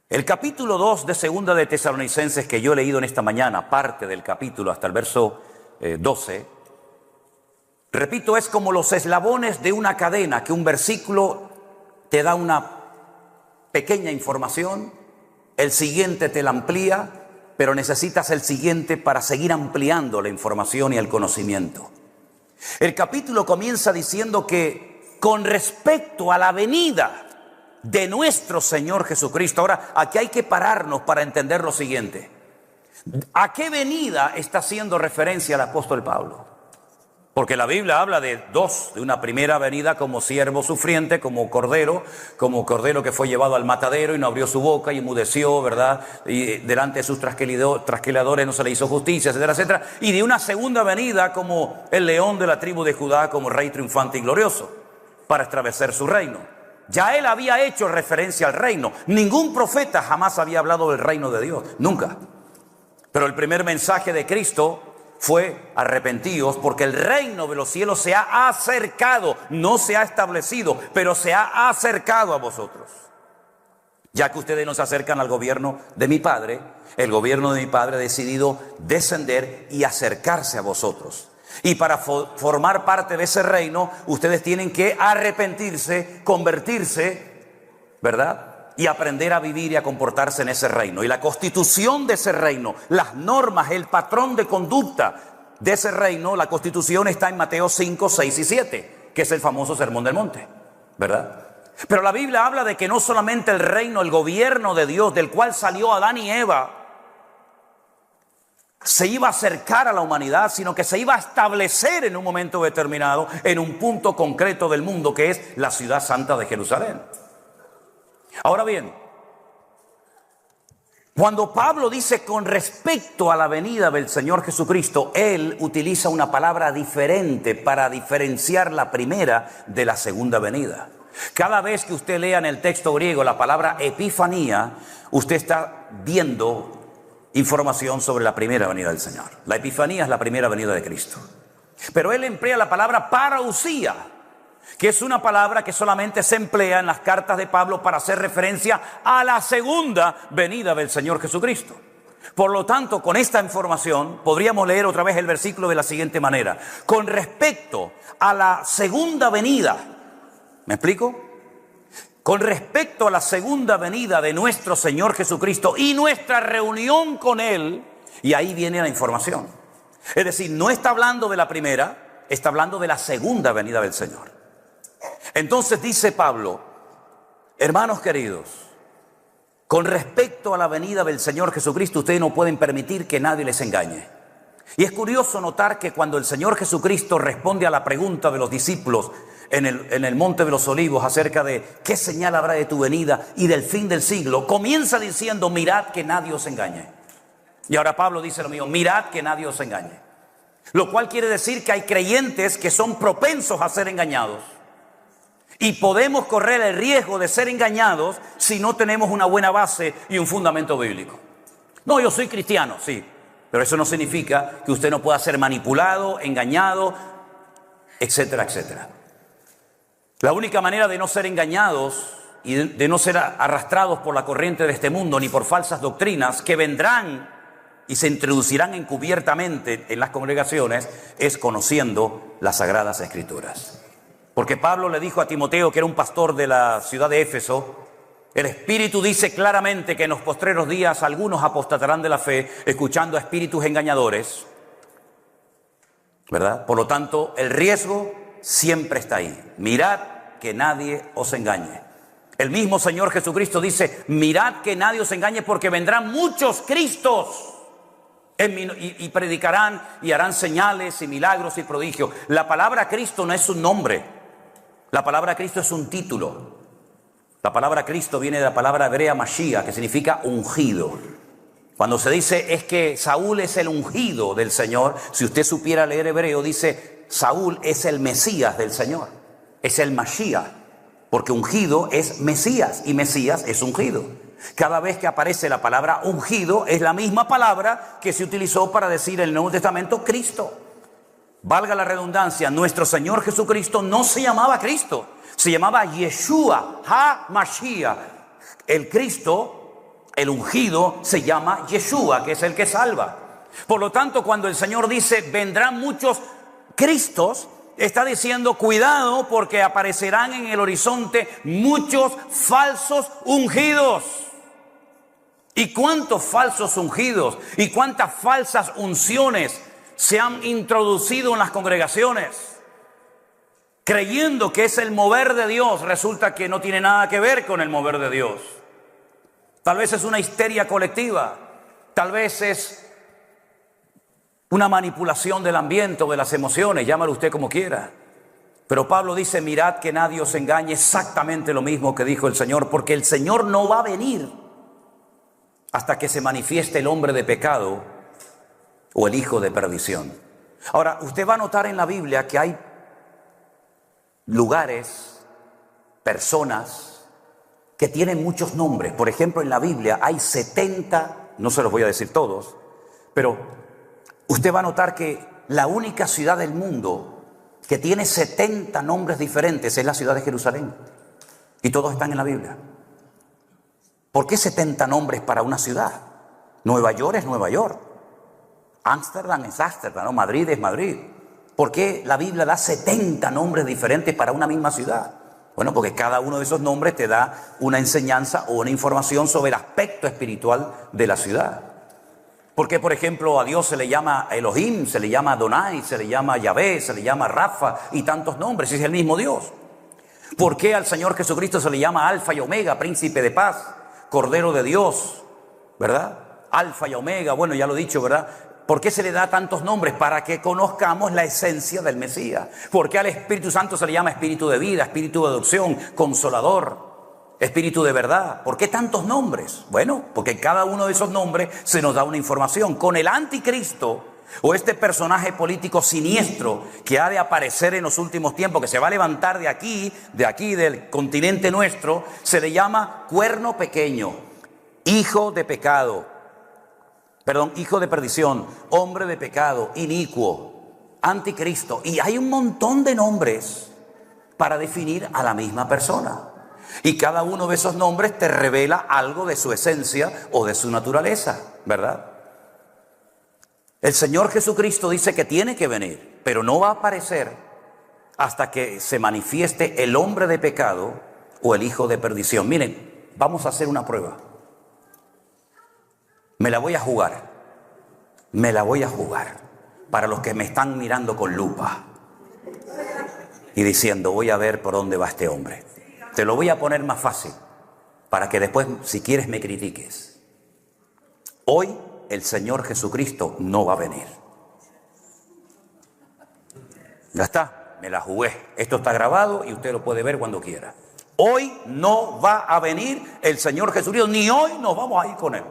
El capítulo 2 de Segunda de Tesalonicenses, que yo he leído en esta mañana, parte del capítulo hasta el verso 12, repito, es como los eslabones de una cadena, que un versículo te da una pequeña información, el siguiente te la amplía, pero necesitas el siguiente para seguir ampliando la información y el conocimiento. El capítulo comienza diciendo que con respecto a la venida de nuestro Señor Jesucristo, ahora aquí hay que pararnos para entender lo siguiente. ¿A qué venida está haciendo referencia el apóstol Pablo? Porque la Biblia habla de dos: de una primera venida como siervo sufriente, como cordero que fue llevado al matadero y no abrió su boca y enmudeció, ¿verdad? Y delante de sus trasquiladores no se le hizo justicia, etcétera, etcétera. Y de una segunda venida como el león de la tribu de Judá, como rey triunfante y glorioso, para establecer su reino. Ya él había hecho referencia al reino. Ningún profeta jamás había hablado del reino de Dios, nunca. Pero el primer mensaje de Cristo fue: arrepentíos, porque el reino de los cielos se ha acercado, no se ha establecido, pero se ha acercado a vosotros. Ya que ustedes no se acercan al gobierno de mi Padre, el gobierno de mi Padre ha decidido descender y acercarse a vosotros. Y para formar parte de ese reino, ustedes tienen que arrepentirse, convertirse, ¿verdad?, y aprender a vivir y a comportarse en ese reino. Y la constitución de ese reino, las normas, el patrón de conducta de ese reino, la constitución está en Mateo 5, 6 y 7, que es el famoso Sermón del Monte, ¿verdad? Pero la Biblia habla de que no solamente el reino, el gobierno de Dios, del cual salió Adán y Eva, se iba a acercar a la humanidad, sino que se iba a establecer en un momento determinado, en un punto concreto del mundo, que es la ciudad santa de Jerusalén. Ahora bien, cuando Pablo dice con respecto a la venida del Señor Jesucristo, él utiliza una palabra diferente para diferenciar la primera de la segunda venida. Cada vez que usted lea en el texto griego la palabra epifanía, usted está viendo información sobre la primera venida del Señor. La epifanía es la primera venida de Cristo. Pero él emplea la palabra parousia, que es una palabra que solamente se emplea en las cartas de Pablo para hacer referencia a la segunda venida del Señor Jesucristo. Por lo tanto, con esta información podríamos leer otra vez el versículo de la siguiente manera: con respecto a la segunda venida, ¿me explico? Con respecto a la segunda venida de nuestro Señor Jesucristo y nuestra reunión con Él, y ahí viene la información. Es decir, no está hablando de la primera, está hablando de la segunda venida del Señor. Entonces dice Pablo: hermanos queridos, con respecto a la venida del Señor Jesucristo, ustedes no pueden permitir que nadie les engañe. Y es curioso notar que cuando el Señor Jesucristo responde a la pregunta de los discípulos en el Monte de los Olivos acerca de qué señal habrá de tu venida y del fin del siglo, comienza diciendo: mirad que nadie os engañe. Y ahora Pablo dice lo mismo: mirad que nadie os engañe. Lo cual quiere decir que hay creyentes que son propensos a ser engañados. Y podemos correr el riesgo de ser engañados si no tenemos una buena base y un fundamento bíblico. No, yo soy cristiano, sí, pero eso no significa que usted no pueda ser manipulado, engañado, etcétera, etcétera. La única manera de no ser engañados y de no ser arrastrados por la corriente de este mundo ni por falsas doctrinas que vendrán y se introducirán encubiertamente en las congregaciones es conociendo las Sagradas Escrituras. Porque Pablo le dijo a Timoteo, que era un pastor de la ciudad de Éfeso: el Espíritu dice claramente que en los postreros días algunos apostatarán de la fe, escuchando a espíritus engañadores, ¿verdad? Por lo tanto, el riesgo siempre está ahí. Mirad que nadie os engañe. El mismo Señor Jesucristo dice: mirad que nadie os engañe, porque vendrán muchos Cristos y predicarán y harán señales y milagros y prodigios. La palabra Cristo no es un nombre. La palabra Cristo es un título. La palabra Cristo viene de la palabra hebrea Mashiach, que significa ungido. Cuando se dice es que Saúl es el ungido del Señor, si usted supiera leer hebreo, dice Saúl es el Mesías del Señor, es el Mashiach, porque ungido es Mesías y Mesías es ungido. Cada vez que aparece la palabra ungido es la misma palabra que se utilizó para decir en el Nuevo Testamento Cristo. Valga la redundancia, nuestro Señor Jesucristo no se llamaba Cristo, se llamaba Yeshua HaMashiach. El Cristo, el ungido, se llama Yeshua, que es el que salva. Por lo tanto, cuando el Señor dice vendrán muchos Cristos, está diciendo cuidado, porque aparecerán en el horizonte muchos falsos ungidos. ¿Y cuántos falsos ungidos y cuántas falsas unciones se han introducido en las congregaciones? Creyendo que es el mover de Dios, resulta que no tiene nada que ver con el mover de Dios. Tal vez es una histeria colectiva, tal vez es una manipulación del ambiente o de las emociones, llámalo usted como quiera. Pero Pablo dice: mirad que nadie os engañe, exactamente lo mismo que dijo el Señor, porque el Señor no va a venir hasta que se manifieste el hombre de pecado o el hijo de perdición. Ahora, usted va a notar en la Biblia que hay lugares, personas que tienen muchos nombres. Por ejemplo, en la Biblia hay 70, no se los voy a decir todos, pero usted va a notar que la única ciudad del mundo que tiene 70 nombres diferentes es la ciudad de Jerusalén. Y todos están en la Biblia. ¿Por qué 70 nombres para una ciudad? Nueva York es Nueva York. Ámsterdam es Ámsterdam, ¿no? Madrid es Madrid. ¿Por qué la Biblia da 70 nombres diferentes para una misma ciudad? Bueno, porque cada uno de esos nombres te da una enseñanza o una información sobre el aspecto espiritual de la ciudad. Porque, por ejemplo, a Dios se le llama Elohim, se le llama Adonai, se le llama Yahvé, se le llama Rafa y tantos nombres, y es el mismo Dios. ¿Por qué al Señor Jesucristo se le llama Alfa y Omega, Príncipe de Paz, Cordero de Dios, ¿verdad? Alfa y Omega, bueno, ya lo he dicho, ¿verdad? ¿Por qué se le da tantos nombres? Para que conozcamos la esencia del Mesías. ¿Por qué al Espíritu Santo se le llama Espíritu de vida, Espíritu de adopción, Consolador, Espíritu de verdad? ¿Por qué tantos nombres? Bueno, porque cada uno de esos nombres se nos da una información. Con el anticristo o este personaje político siniestro que ha de aparecer en los últimos tiempos, que se va a levantar de aquí, del continente nuestro, se le llama cuerno pequeño, hijo de pecado, hijo de perdición, hombre de pecado, inicuo, anticristo. Y hay un montón de nombres para definir a la misma persona. Y cada uno de esos nombres te revela algo de su esencia o de su naturaleza, ¿verdad? El Señor Jesucristo dice que tiene que venir, pero no va a aparecer hasta que se manifieste el hombre de pecado o el hijo de perdición. Miren, vamos a hacer una prueba. Me la voy a jugar para los que me están mirando con lupa y diciendo, voy a ver por dónde va este hombre. Te lo voy a poner más fácil para que después, si quieres, me critiques. Hoy el Señor Jesucristo no va a venir. Ya está, me la jugué. Esto está grabado y usted lo puede ver cuando quiera. Hoy no va a venir el Señor Jesucristo, ni hoy nos vamos a ir con Él.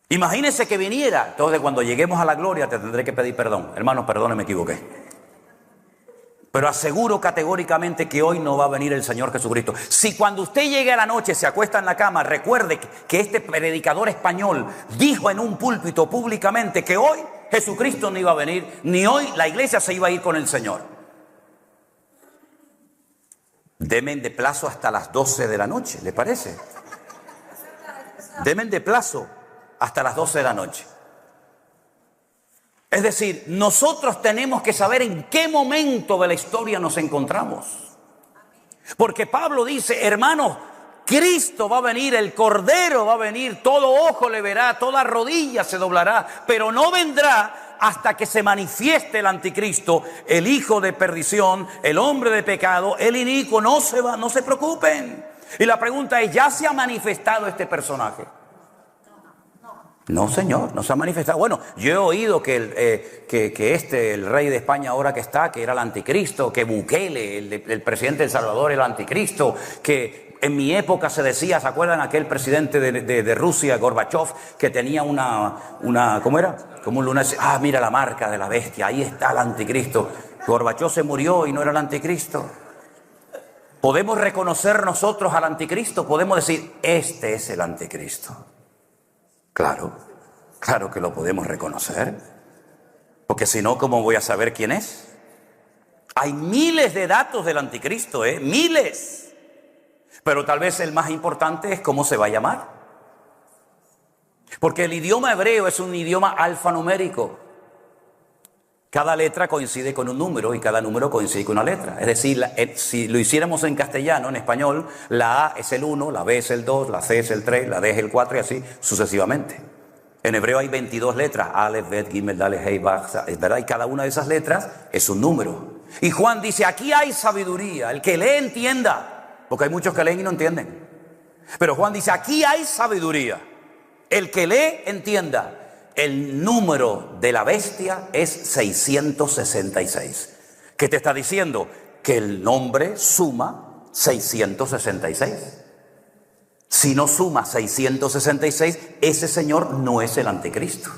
Imagínese que viniera. Entonces, cuando lleguemos a la gloria, te tendré que pedir perdón. Hermanos, perdone, me equivoqué. Pero aseguro categóricamente que hoy no va a venir el Señor Jesucristo. Si cuando usted llegue a la noche, se acuesta en la cama, recuerde que este predicador español dijo en un púlpito públicamente que hoy Jesucristo no iba a venir, ni hoy la iglesia se iba a ir con el Señor. Denme de plazo hasta las 12 de la noche, ¿le parece? Denme de plazo hasta las 12 de la noche. Es decir, nosotros tenemos que saber en qué momento de la historia nos encontramos. Porque Pablo dice, hermanos, Cristo va a venir, el Cordero va a venir, todo ojo le verá, toda rodilla se doblará, pero no vendrá hasta que se manifieste el anticristo, el hijo de perdición, el hombre de pecado, el inicuo. No se preocupen. Y la pregunta es, ¿ya se ha manifestado este personaje? No, señor, no se ha manifestado. Bueno, yo he oído que el rey de España ahora que está, que era el anticristo, que Bukele, el presidente de El Salvador, era el anticristo, que en mi época se decía, ¿se acuerdan aquel presidente de Rusia, Gorbachev, que tenía ¿cómo era? Como un lunar. Ah, mira la marca de la bestia, ahí está el anticristo. Gorbachev se murió y no era el anticristo. Podemos reconocer nosotros al anticristo, podemos decir, este es el anticristo. Claro que lo podemos reconocer, porque si no, ¿cómo voy a saber quién es? Hay miles de datos del anticristo, miles, pero tal vez el más importante es cómo se va a llamar, porque el idioma hebreo es un idioma alfanumérico. Cada letra coincide con un número y cada número coincide con una letra. Es decir, si lo hiciéramos en castellano, en español, la A es el 1, la B es el 2, la C es el 3, la D es el 4 y así sucesivamente. En hebreo hay 22 letras, Aleph, Bet, Gimel, Daleth, Hei, Vav, ¿verdad? Y cada una de esas letras es un número. Y Juan dice, aquí hay sabiduría, el que lee entienda, porque hay muchos que leen y no entienden. Pero Juan dice, aquí hay sabiduría, el que lee entienda. El número de la bestia es 666. ¿Qué te está diciendo? Que el nombre suma 666. Si no suma 666, ese señor no es el anticristo.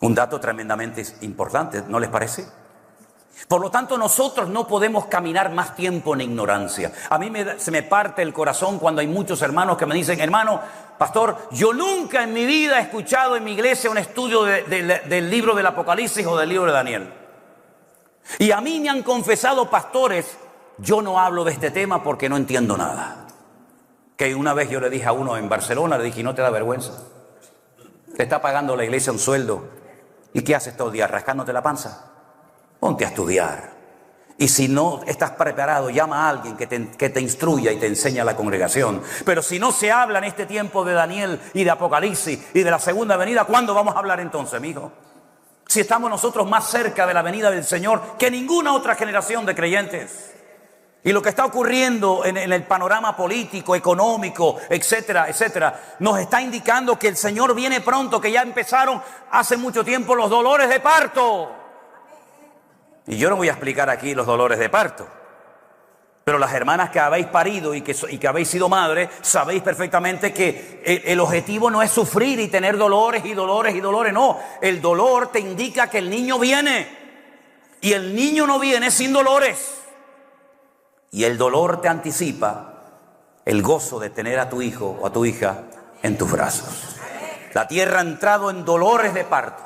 Un dato tremendamente importante, ¿no les parece? Por lo tanto, nosotros no podemos caminar más tiempo en ignorancia. A mí se me parte el corazón cuando hay muchos hermanos que me dicen, hermano, pastor, yo nunca en mi vida he escuchado en mi iglesia un estudio del libro del Apocalipsis o del libro de Daniel. Y a mí me han confesado pastores, yo no hablo de este tema porque no entiendo nada. Que una vez yo le dije a uno en Barcelona, le dije, ¿no te da vergüenza? Te está pagando la iglesia un sueldo. ¿Y qué haces todo el día? ¿Rascándote la panza? Ponte a estudiar. Y si no estás preparado, llama a alguien que te instruya y te enseñe a la congregación. Pero si no se habla en este tiempo de Daniel y de Apocalipsis y de la segunda venida, ¿cuándo vamos a hablar entonces, amigo? Si estamos nosotros más cerca de la venida del Señor que ninguna otra generación de creyentes. Y lo que está ocurriendo en el panorama político, económico, etcétera, etcétera, nos está indicando que el Señor viene pronto, que ya empezaron hace mucho tiempo los dolores de parto. Y yo no voy a explicar aquí los dolores de parto. Pero las hermanas que habéis parido y que habéis sido madres, sabéis perfectamente que el objetivo no es sufrir y tener dolores y dolores y dolores, no. El dolor te indica que el niño viene y el niño no viene sin dolores. Y el dolor te anticipa el gozo de tener a tu hijo o a tu hija en tus brazos. La tierra ha entrado en dolores de parto.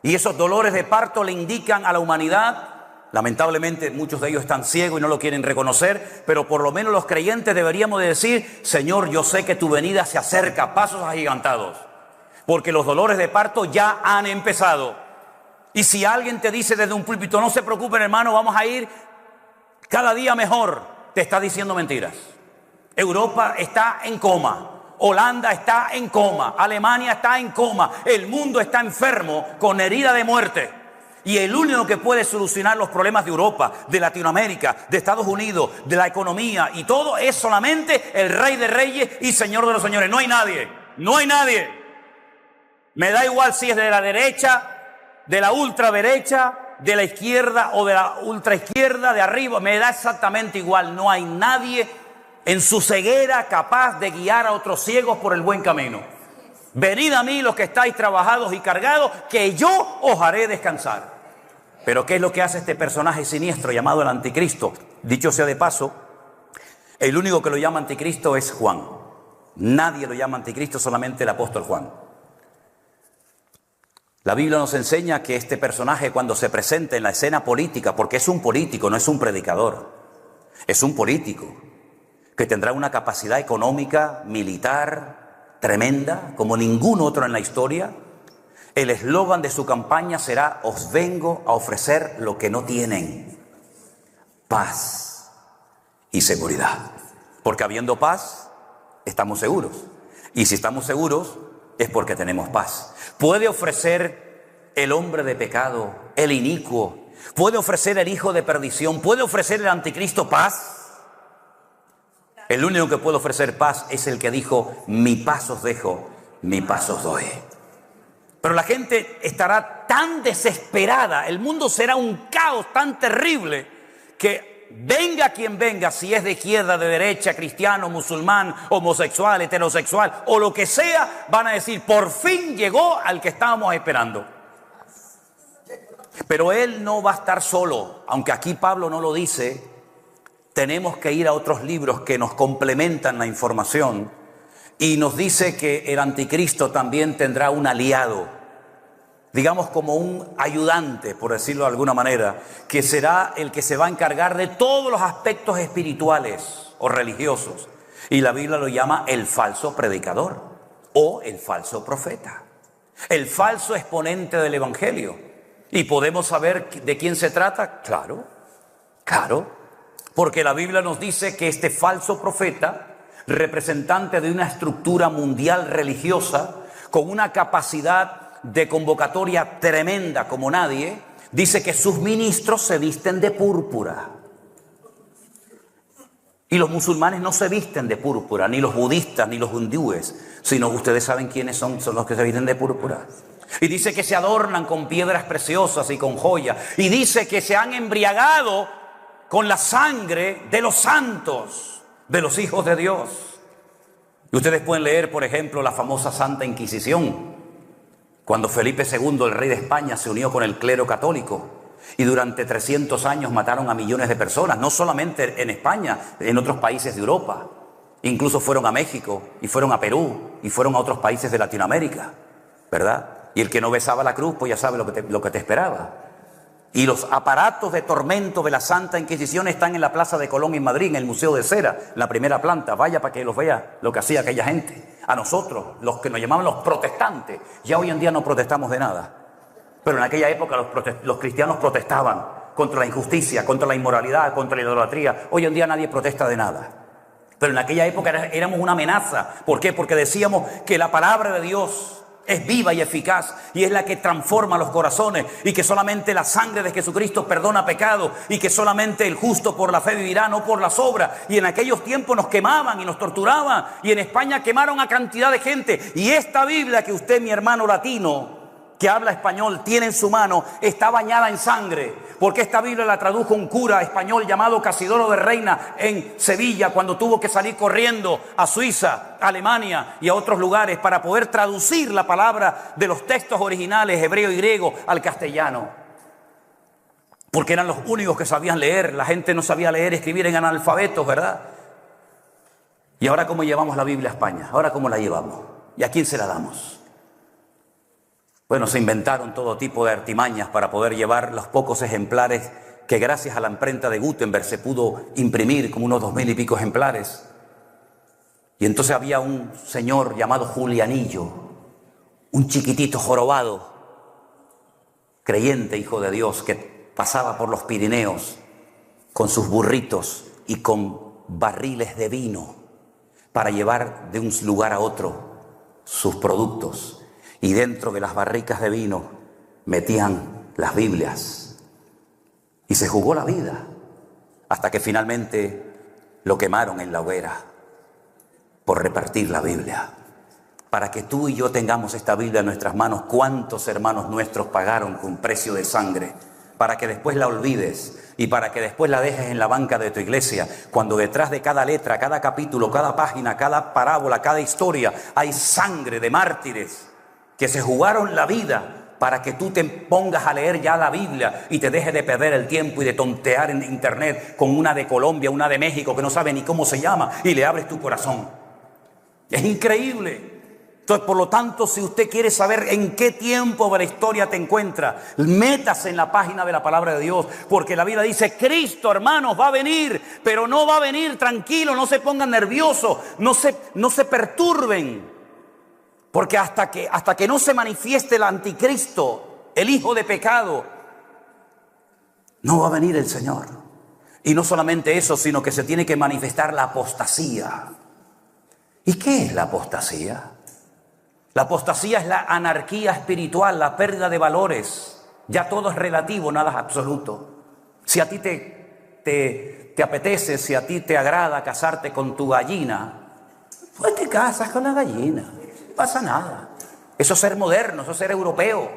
Y esos dolores de parto le indican a la humanidad, lamentablemente muchos de ellos están ciegos y no lo quieren reconocer, pero por lo menos los creyentes deberíamos de decir: Señor, yo sé que tu venida se acerca, pasos agigantados, porque los dolores de parto ya han empezado. Y si alguien te dice desde un púlpito: no se preocupen, hermano, vamos a ir cada día mejor, te está diciendo mentiras. Europa está en coma. Holanda está en coma, Alemania está en coma, el mundo está enfermo con herida de muerte. Y el único que puede solucionar los problemas de Europa, de Latinoamérica, de Estados Unidos, de la economía y todo es solamente el Rey de Reyes y Señor de los Señores. No hay nadie, no hay nadie. Me da igual si es de la derecha, de la ultraderecha, de la izquierda o de la ultraizquierda, de arriba, me da exactamente igual. No hay nadie en su ceguera capaz de guiar a otros ciegos por el buen camino. Venid a mí los que estáis trabajados y cargados, que yo os haré descansar. Pero ¿qué es lo que hace este personaje siniestro llamado el anticristo? Dicho sea de paso, el único que lo llama anticristo es Juan. Nadie lo llama anticristo, solamente el apóstol Juan. La Biblia nos enseña que este personaje, cuando se presenta en la escena política, porque es un político, no es un predicador, es un político que tendrá una capacidad económica, militar, tremenda, como ningún otro en la historia. El eslogan de su campaña será: os vengo a ofrecer lo que no tienen, paz y seguridad. Porque habiendo paz, estamos seguros. Y si estamos seguros, es porque tenemos paz. Puede ofrecer el hombre de pecado, el inicuo, puede ofrecer el hijo de perdición, puede ofrecer el anticristo paz. El único que puede ofrecer paz es el que dijo: mi paz os dejo, mi paz os doy. Pero la gente estará tan desesperada, el mundo será un caos tan terrible, que venga quien venga, si es de izquierda, de derecha, cristiano, musulmán, homosexual, heterosexual o lo que sea, van a decir: por fin llegó al que estábamos esperando. Pero él no va a estar solo, aunque aquí Pablo no lo dice. Tenemos que ir a otros libros que nos complementan la información y nos dice que el anticristo también tendrá un aliado, digamos como un ayudante, por decirlo de alguna manera, que será el que se va a encargar de todos los aspectos espirituales o religiosos. Y la Biblia lo llama el falso predicador o el falso profeta, el falso exponente del evangelio. ¿Y podemos saber de quién se trata? Claro, claro. Porque la Biblia nos dice que este falso profeta, representante de una estructura mundial religiosa, con una capacidad de convocatoria tremenda como nadie, dice que sus ministros se visten de púrpura. Y los musulmanes no se visten de púrpura, ni los budistas, ni los hindúes, sino ustedes saben quiénes son los que se visten de púrpura. Y dice que se adornan con piedras preciosas y con joyas. Y dice que se han embriagado con la sangre de los santos, de los hijos de Dios. Y ustedes pueden leer, por ejemplo, la famosa Santa Inquisición, cuando Felipe II, el rey de España, se unió con el clero católico y durante 300 años mataron a millones de personas, no solamente en España, en otros países de Europa. Incluso fueron a México y fueron a Perú y fueron a otros países de Latinoamérica, ¿verdad? Y el que no besaba la cruz, pues ya sabe lo que te esperaba. Y los aparatos de tormento de la Santa Inquisición están en la Plaza de Colón en Madrid, en el Museo de Cera, en la primera planta. Vaya para que los vea lo que hacía aquella gente. A nosotros, los que nos llamaban los protestantes, ya hoy en día no protestamos de nada. Pero en aquella época los cristianos protestaban contra la injusticia, contra la inmoralidad, contra la idolatría. Hoy en día nadie protesta de nada. Pero en aquella época éramos una amenaza. ¿Por qué? Porque decíamos que la palabra de Dios es viva y eficaz y es la que transforma los corazones, y que solamente la sangre de Jesucristo perdona pecado, y que solamente el justo por la fe vivirá, no por las obras. Y en aquellos tiempos nos quemaban y nos torturaban, y en España quemaron a cantidad de gente. Y esta Biblia que usted, mi hermano latino, que habla español tiene en su mano está bañada en sangre, porque esta Biblia la tradujo un cura español llamado Casidoro de Reina en Sevilla, cuando tuvo que salir corriendo a Suiza, a Alemania y a otros lugares para poder traducir la palabra de los textos originales hebreo y griego al castellano, porque eran los únicos que sabían leer. La gente no sabía leer y escribir, en analfabetos, ¿verdad? Y ahora, ¿cómo llevamos la Biblia a España? Ahora, ¿cómo la llevamos? ¿Y a quién se la damos? Bueno, se inventaron todo tipo de artimañas para poder llevar los pocos ejemplares que gracias a la imprenta de Gutenberg se pudo imprimir, como unos 2000 y pico ejemplares. Y entonces había un señor llamado Julianillo, un chiquitito jorobado, creyente, hijo de Dios, que pasaba por los Pirineos con sus burritos y con barriles de vino para llevar de un lugar a otro sus productos. Y dentro de las barricas de vino metían las Biblias. Y se jugó la vida hasta que finalmente lo quemaron en la hoguera por repartir la Biblia. Para que tú y yo tengamos esta Biblia en nuestras manos, ¿cuántos hermanos nuestros pagaron con precio de sangre? Para que después la olvides y para que después la dejes en la banca de tu iglesia, cuando detrás de cada letra, cada capítulo, cada página, cada parábola, cada historia, hay sangre de mártires que se jugaron la vida para que tú te pongas a leer ya la Biblia y te dejes de perder el tiempo y de tontear en internet con una de Colombia, una de México que no sabe ni cómo se llama, y le abres tu corazón. Es increíble. Entonces, por lo tanto, si usted quiere saber en qué tiempo de la historia te encuentra, métase en la página de la palabra de Dios, porque la Biblia dice: Cristo, hermanos, va a venir, pero no va a venir tranquilo, no se pongan nerviosos, no se perturben. Porque hasta que no se manifieste el anticristo, el hijo de pecado, no va a venir el Señor. Y no solamente eso, sino que se tiene que manifestar la apostasía. ¿Y qué es la apostasía? La apostasía es la anarquía espiritual, la pérdida de valores. Ya todo es relativo, nada es absoluto. Si a ti te apetece, si a ti te agrada casarte con tu gallina, pues te casas con la gallina. No pasa nada. Eso es ser moderno, eso es ser europeo.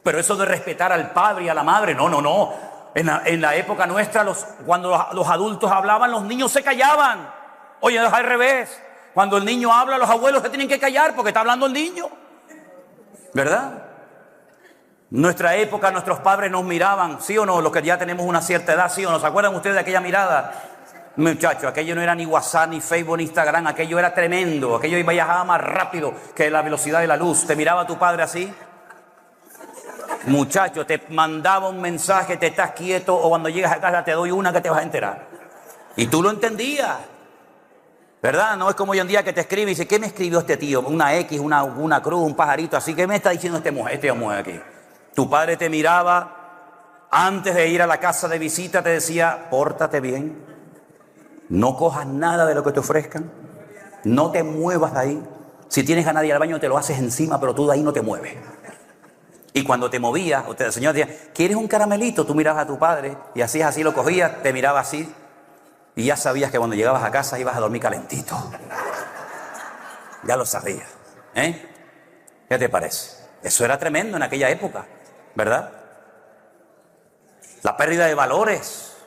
Pero eso de respetar al padre y a la madre, no. En la época nuestra, cuando los adultos hablaban, los niños se callaban. Oye, es al revés. Cuando el niño habla, los abuelos se tienen que callar porque está hablando el niño. ¿Verdad? En nuestra época, nuestros padres nos miraban, ¿sí o no? Los que ya tenemos una cierta edad, ¿sí o no? ¿Se acuerdan ustedes de aquella mirada? Muchachos, aquello no era ni WhatsApp, ni Facebook, ni Instagram. Aquello era tremendo. Aquello viajaba más rápido que la velocidad de la luz. ¿Te miraba tu padre así? Muchacho, te mandaba un mensaje: te estás quieto, o cuando llegas a casa te doy una que te vas a enterar. Y tú lo entendías, ¿verdad? No es como hoy en día que te escribe y dice: ¿qué me escribió este tío? Una X, una cruz, un pajarito así. ¿Qué me está diciendo este mujer aquí? Tu padre te miraba antes de ir a la casa de visita, te decía: pórtate bien, no cojas nada de lo que te ofrezcan, no te muevas de ahí. Si tienes ganas de ir al baño, te lo haces encima, pero tú de ahí no te mueves. Y cuando te movías, el Señor decía: ¿quieres un caramelito? Tú mirabas a tu padre y hacías así, lo cogías, te miraba así, y ya sabías que cuando llegabas a casa ibas a dormir calentito. Ya lo sabías, ¿eh? ¿Qué te parece? Eso era tremendo en aquella época, ¿verdad? La pérdida de valores.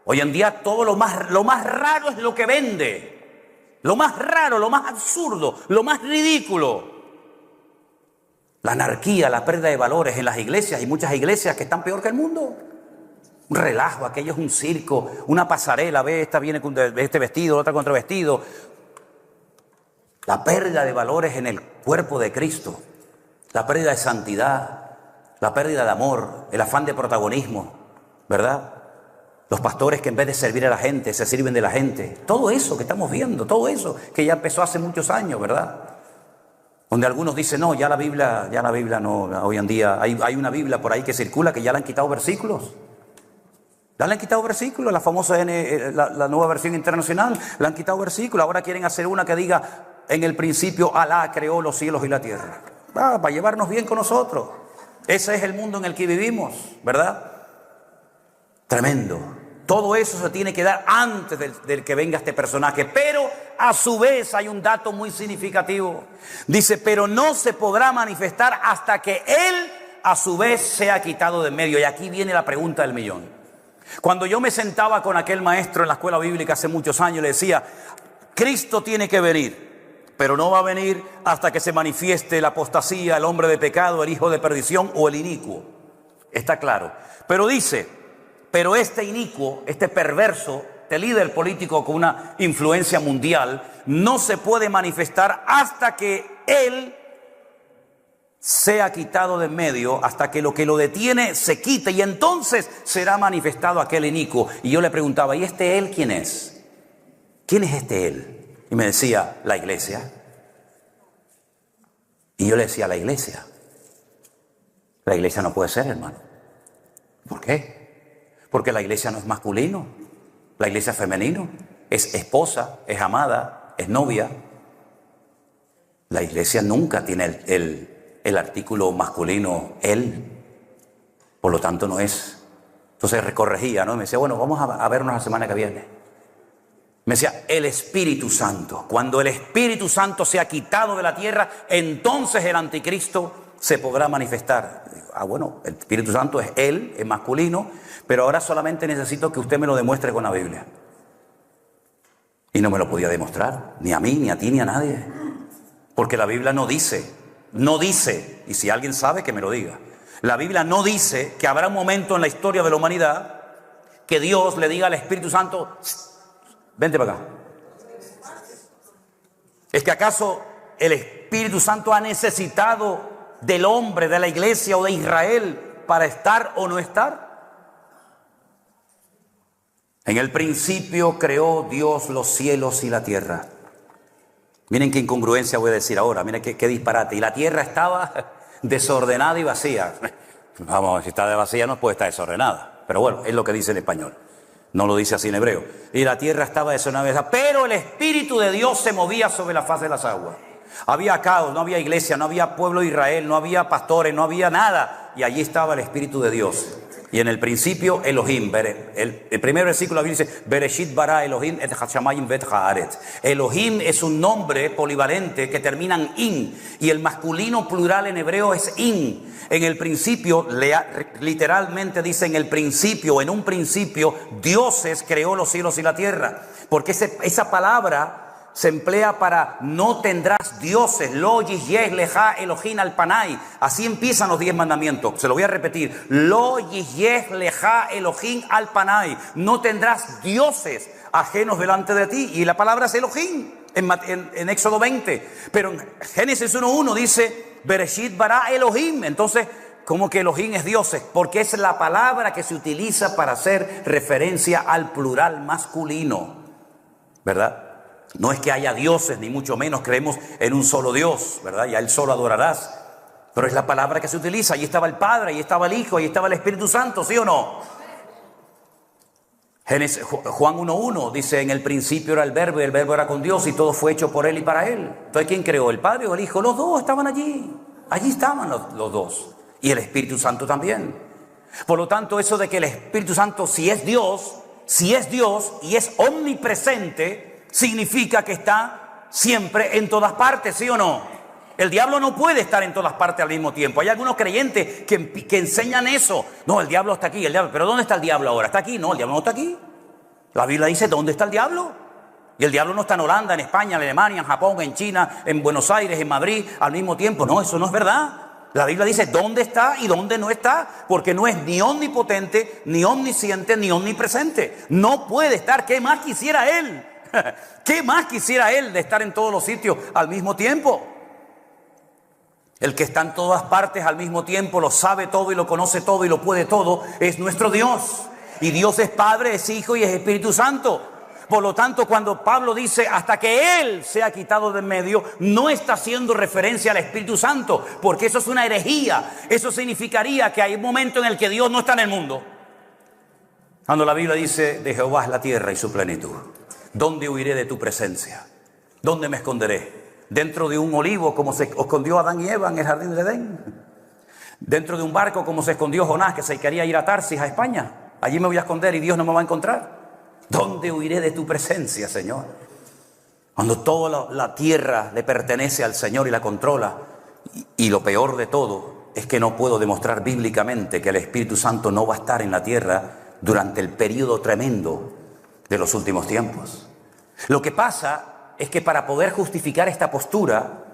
Hoy en día todo lo más raro es lo que vende. Lo más raro, lo más absurdo, lo más ridículo. La anarquía, la pérdida de valores en las iglesias. Hay muchas iglesias que están peor que el mundo. Un relajo, aquello es un circo, una pasarela. Ve, esta viene con este vestido, otra con otro vestido. La pérdida de valores en el cuerpo de Cristo. La pérdida de santidad, la pérdida de amor, el afán de protagonismo, ¿verdad? Los pastores que en vez de servir a la gente, se sirven de la gente. Todo eso que estamos viendo, todo eso que ya empezó hace muchos años, ¿verdad? Donde algunos dicen: no, ya la Biblia no, hoy en día hay una Biblia por ahí que circula que ya le han quitado versículos. Ya le han quitado versículos, la famosa la nueva versión internacional, le han quitado versículos. Ahora quieren hacer una que diga: en el principio Alá creó los cielos y la tierra. Para llevarnos bien con nosotros. Ese es el mundo en el que vivimos, ¿verdad? Tremendo. Todo eso se tiene que dar antes del que venga este personaje. Pero a su vez hay un dato muy significativo. Dice, pero no se podrá manifestar hasta que Él a su vez sea quitado de en medio. Y aquí viene la pregunta del millón. Cuando yo me sentaba con aquel maestro en la escuela bíblica hace muchos años, le decía, Cristo tiene que venir, pero no va a venir hasta que se manifieste la apostasía, el hombre de pecado, el hijo de perdición o el inicuo. Está claro. Pero dice, pero este inicuo, este perverso, este líder político con una influencia mundial, no se puede manifestar hasta que él sea quitado de en medio, hasta que lo detiene se quite, y entonces será manifestado aquel inicuo. Y yo le preguntaba, ¿y este él quién es? ¿Quién es este él? Y me decía, la iglesia. Y yo le decía, la iglesia. La iglesia no puede ser, hermano. ¿Por qué? Porque la iglesia no es masculino, la iglesia es femenino, es esposa, es amada, es novia. La iglesia nunca tiene el artículo masculino, él, por lo tanto no es. Entonces recorregía, ¿no? Me decía, bueno, vamos a vernos la semana que viene. Me decía, el Espíritu Santo. Cuando el Espíritu Santo sea quitado de la tierra, entonces el anticristo se podrá manifestar. Ah, bueno, el Espíritu Santo es Él, es masculino, pero ahora solamente necesito que usted me lo demuestre con la Biblia. Y no me lo podía demostrar, ni a mí, ni a ti, ni a nadie. Porque la Biblia no dice, y si alguien sabe que me lo diga. La Biblia no dice que habrá un momento en la historia de la humanidad que Dios le diga al Espíritu Santo, vente para acá. ¿Es que acaso el Espíritu Santo ha necesitado del hombre, de la iglesia o de Israel para estar o no estar? En el principio creó Dios los cielos y la tierra. Miren qué incongruencia voy a decir ahora, miren qué disparate. Y la tierra estaba desordenada y vacía. Vamos, si está vacía no puede estar desordenada. Pero bueno, es lo que dice en español. No lo dice así en hebreo. Y la tierra estaba desordenada, pero el Espíritu de Dios se movía sobre la faz de las aguas. Había caos, no había iglesia, no había pueblo de Israel, no había pastores, no había nada. Y allí estaba el Espíritu de Dios. Y en el principio Elohim, el primer versículo la Biblia dice, Bereshit bara Elohim et hashamayim vet haaretz. Elohim es un nombre polivalente que termina en in, y el masculino plural en hebreo es in. En el principio, literalmente dice en el principio, en un principio, dioses creó los cielos y la tierra. Porque esa palabra se emplea para no tendrás dioses, lo yiyeh leja Elohim alpanai. Así empiezan los 10 mandamientos. Se lo voy a repetir. Lo yiyeh leja Elohim alpanai. No tendrás dioses ajenos delante de ti. Y la palabra es Elohim en Éxodo 20. Pero en Génesis 1:1 dice Bereshit bara Elohim. Entonces, ¿cómo que Elohim es dioses? Porque es la palabra que se utiliza para hacer referencia al plural masculino, ¿verdad? No es que haya dioses, ni mucho menos creemos en un solo Dios, ¿verdad? Y a Él solo adorarás. Pero es la palabra que se utiliza. Allí estaba el Padre, allí estaba el Hijo, allí estaba el Espíritu Santo, ¿sí o no? Juan 1:1 dice, en el principio era el Verbo, y el Verbo era con Dios, y todo fue hecho por Él y para Él. Entonces, ¿quién creó? ¿El Padre o el Hijo? Los dos estaban allí. Allí estaban los dos. Y el Espíritu Santo también. Por lo tanto, eso de que el Espíritu Santo, si es Dios y es omnipresente, significa que está siempre en todas partes, ¿sí o no? El diablo no puede estar en todas partes al mismo tiempo. Hay algunos creyentes que enseñan eso. No, el diablo está aquí, pero ¿dónde está el diablo ahora? ¿Está aquí? No, el diablo no está aquí. La Biblia dice, ¿dónde está el diablo? Y el diablo no está en Holanda, en España, en Alemania, en Japón, en China, en Buenos Aires, en Madrid, al mismo tiempo. No, eso no es verdad. La Biblia dice dónde está y dónde no está, porque no es ni omnipotente, ni omnisciente, ni omnipresente. No puede estar. ¿Qué más quisiera Él? ¿Qué más quisiera Él de estar en todos los sitios al mismo tiempo? El que está en todas partes al mismo tiempo, lo sabe todo y lo conoce todo y lo puede todo, es nuestro Dios. Y Dios es Padre, es Hijo y es Espíritu Santo. Por lo tanto, cuando Pablo dice hasta que Él sea quitado de en medio, no está haciendo referencia al Espíritu Santo, porque eso es una herejía. Eso significaría que hay un momento en el que Dios no está en el mundo. Cuando la Biblia dice, de Jehová es la tierra y su plenitud. ¿Dónde huiré de tu presencia? ¿Dónde me esconderé? ¿Dentro de un olivo como se escondió Adán y Eva en el jardín de Edén? ¿Dentro de un barco como se escondió Jonás, que se quería ir a Tarsis, a España? Allí me voy a esconder y Dios no me va a encontrar. ¿Dónde huiré de tu presencia, Señor? Cuando toda la tierra le pertenece al Señor y la controla. Y lo peor de todo es que no puedo demostrar bíblicamente que el Espíritu Santo no va a estar en la tierra durante el período tremendo de los últimos tiempos. Lo que pasa es que para poder justificar esta postura,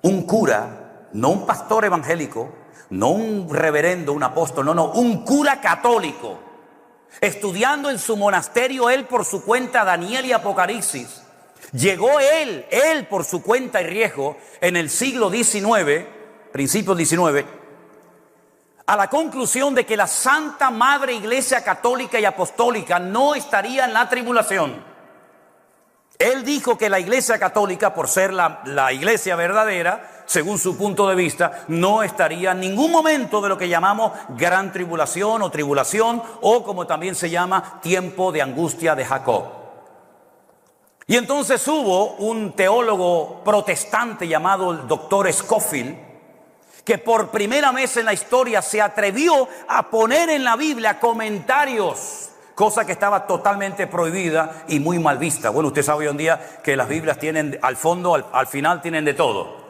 un cura, no un pastor evangélico, no un reverendo, un apóstol, no, un cura católico, estudiando en su monasterio él por su cuenta Daniel y Apocalipsis, llegó él por su cuenta y riesgo en el siglo XIX, principios XIX, a la conclusión de que la Santa Madre Iglesia Católica y Apostólica no estaría en la tribulación. Él dijo que la Iglesia Católica, por ser la iglesia verdadera, según su punto de vista, no estaría en ningún momento de lo que llamamos gran tribulación, o como también se llama, tiempo de angustia de Jacob. Y entonces hubo un teólogo protestante llamado el doctor Scofield, que por primera vez en la historia se atrevió a poner en la Biblia comentarios, cosa que estaba totalmente prohibida y muy mal vista. Bueno, usted sabe hoy en día que las Biblias tienen al fondo, al final tienen de todo.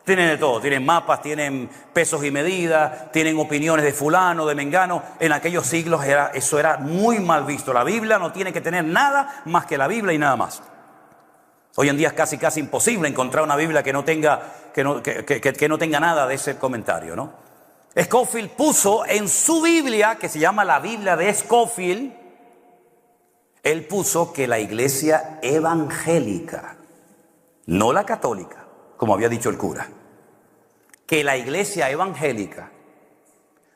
Tienen de todo, tienen mapas, tienen pesos y medidas, tienen opiniones de fulano, de mengano. En aquellos siglos eso era muy mal visto. La Biblia no tiene que tener nada más que la Biblia y nada más. Hoy en día es casi imposible encontrar una Biblia que no tenga nada de ese comentario, ¿no? Scofield puso en su Biblia, que se llama la Biblia de Scofield, él puso que la iglesia evangélica, no la católica, como había dicho el cura, que la iglesia evangélica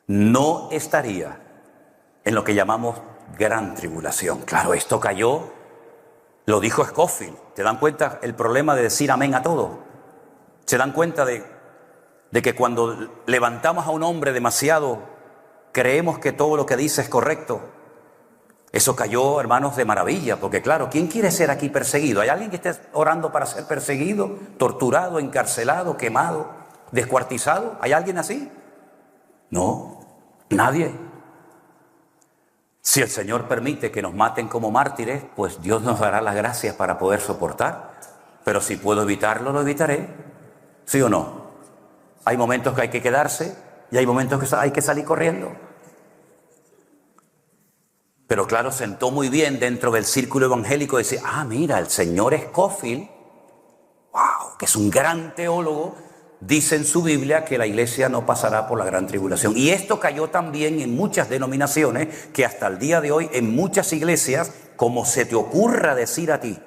no estaría en lo que llamamos gran tribulación. Claro, esto cayó, lo dijo Scofield. ¿Se dan cuenta el problema de decir amén a todo? ¿Se dan cuenta de que cuando levantamos a un hombre demasiado, creemos que todo lo que dice es correcto? Eso cayó, hermanos, de maravilla, porque claro, ¿quién quiere ser aquí perseguido? ¿Hay alguien que esté orando para ser perseguido, torturado, encarcelado, quemado, descuartizado? ¿Hay alguien así? No, nadie. Si el Señor permite que nos maten como mártires, pues Dios nos dará las gracias para poder soportar. Pero si puedo evitarlo, lo evitaré. ¿Sí o no? Hay momentos que hay que quedarse y hay momentos que hay que salir corriendo. Pero claro, sentó muy bien dentro del círculo evangélico decir, mira, el señor Scofield, wow, que es un gran teólogo, dice en su Biblia que la iglesia no pasará por la gran tribulación. Y esto cayó también en muchas denominaciones, que hasta el día de hoy en muchas iglesias, como se te ocurra decir a ti,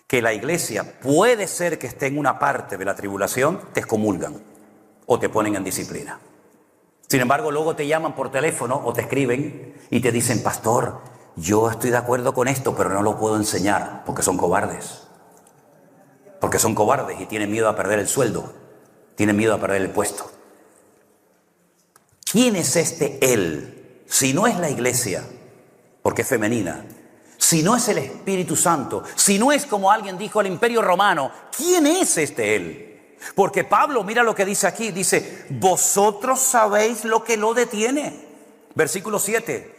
que la iglesia puede ser que esté en una parte de la tribulación, te excomulgan o te ponen en disciplina. Sin embargo, luego te llaman por teléfono o te escriben y te dicen, pastor, yo estoy de acuerdo con esto, pero no lo puedo enseñar porque son cobardes. Porque son cobardes y tienen miedo a perder el sueldo, tienen miedo a perder el puesto. ¿Quién es este él? Si no es la iglesia, porque es femenina, si no es el Espíritu Santo, si no es como alguien dijo el Imperio Romano, ¿quién es este él? Porque Pablo, mira lo que dice aquí, dice, vosotros sabéis lo que lo detiene. Versículo 7,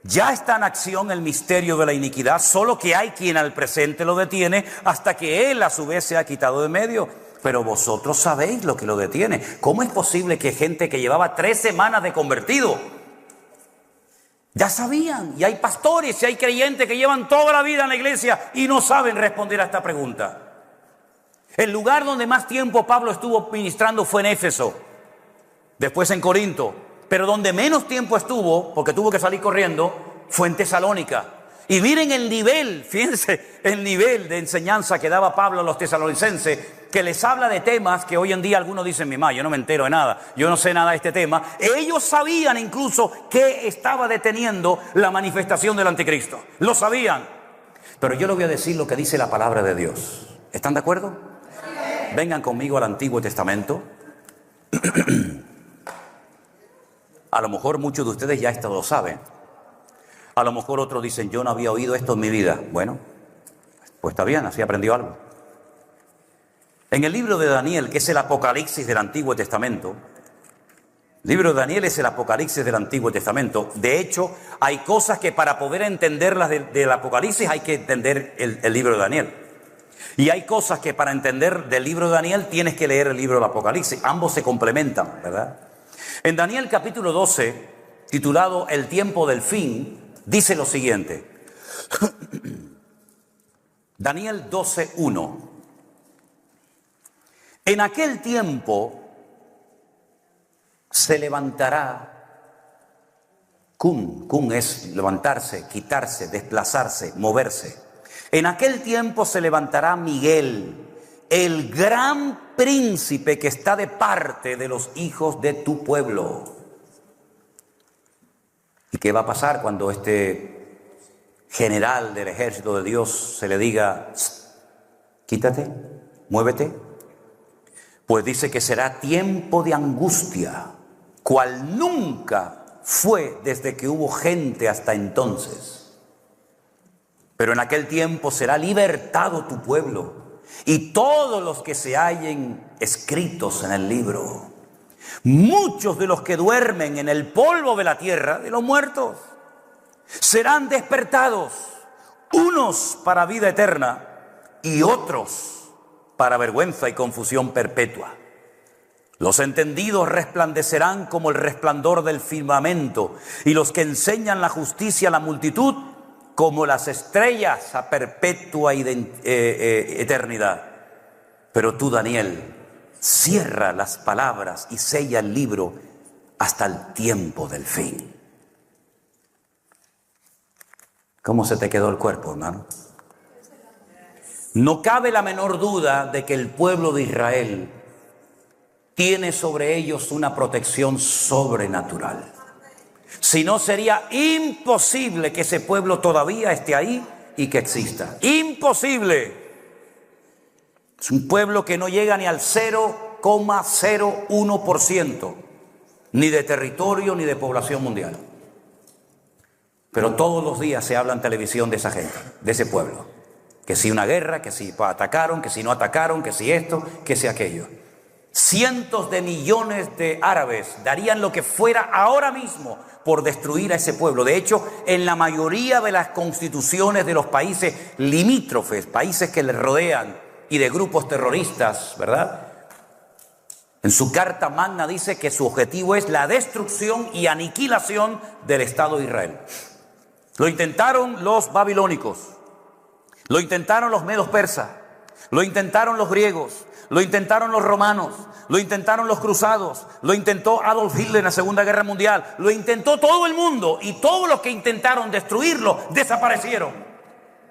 ya está en acción el misterio de la iniquidad, solo que hay quien al presente lo detiene hasta que él a su vez se ha quitado de medio. Pero vosotros sabéis lo que lo detiene. ¿Cómo es posible que gente que llevaba 3 semanas de convertido, ya sabían? Y hay pastores y hay creyentes que llevan toda la vida en la iglesia y no saben responder a esta pregunta. El lugar donde más tiempo Pablo estuvo ministrando fue en Éfeso, después en Corinto, pero donde menos tiempo estuvo, porque tuvo que salir corriendo, fue en Tesalónica. Y miren el nivel, fíjense el nivel de enseñanza que daba Pablo a los tesalonicenses, que les habla de temas que hoy en día algunos dicen, mi madre, yo no me entero de nada, yo no sé nada de este tema. Ellos sabían incluso que estaba deteniendo la manifestación del anticristo, lo sabían. Pero yo les voy a decir lo que dice la palabra de Dios. ¿Están de acuerdo? Vengan conmigo al Antiguo Testamento. A lo mejor muchos de ustedes ya esto lo saben. A lo mejor otros dicen, yo no había oído esto en mi vida. Bueno, pues está bien, así aprendió algo. En el libro de Daniel, que es el Apocalipsis del Antiguo Testamento, El libro de Daniel es el Apocalipsis del Antiguo Testamento. De hecho, hay cosas que para poder entenderlas del Apocalipsis hay que entender el libro de Daniel. Y hay cosas que para entender del libro de Daniel tienes que leer el libro del Apocalipsis. Ambos se complementan, ¿verdad? En Daniel capítulo 12, titulado El tiempo del fin, dice lo siguiente. Daniel 12:1. En aquel tiempo se levantará, kun es levantarse, quitarse, desplazarse, moverse. En aquel tiempo se levantará Miguel, el gran príncipe que está de parte de los hijos de tu pueblo. ¿Y qué va a pasar cuando este general del ejército de Dios se le diga, quítate, muévete? Pues dice que será tiempo de angustia, cual nunca fue desde que hubo gente hasta entonces. Pero en aquel tiempo será libertado tu pueblo y todos los que se hallen escritos en el libro. Muchos de los que duermen en el polvo de la tierra, de los muertos, serán despertados, unos para vida eterna y otros para vergüenza y confusión perpetua. Los entendidos resplandecerán como el resplandor del firmamento, y los que enseñan la justicia a la multitud como las estrellas a perpetua eternidad. Pero tú, Daniel, cierra las palabras y sella el libro hasta el tiempo del fin. ¿Cómo se te quedó el cuerpo, hermano? No cabe la menor duda de que el pueblo de Israel tiene sobre ellos una protección sobrenatural. Si no, sería imposible que ese pueblo todavía esté ahí y que exista. ¡Imposible! Es un pueblo que no llega ni al 0,01%, ni de territorio ni de población mundial. Pero todos los días se habla en televisión de esa gente, de ese pueblo. Que si una guerra, que si atacaron, que si no atacaron, que si esto, que si aquello. Cientos de millones de árabes darían lo que fuera ahora mismo por destruir a ese pueblo. De hecho, en la mayoría de las constituciones de los países limítrofes, países que le rodean y de grupos terroristas, ¿verdad? En su carta magna dice que su objetivo es la destrucción y aniquilación del Estado de Israel. Lo intentaron los babilónicos, lo intentaron los medos persas, lo intentaron los griegos, lo intentaron los romanos, lo intentaron los cruzados, lo intentó Adolf Hitler en la Segunda Guerra Mundial, lo intentó todo el mundo, y todos los que intentaron destruirlo desaparecieron.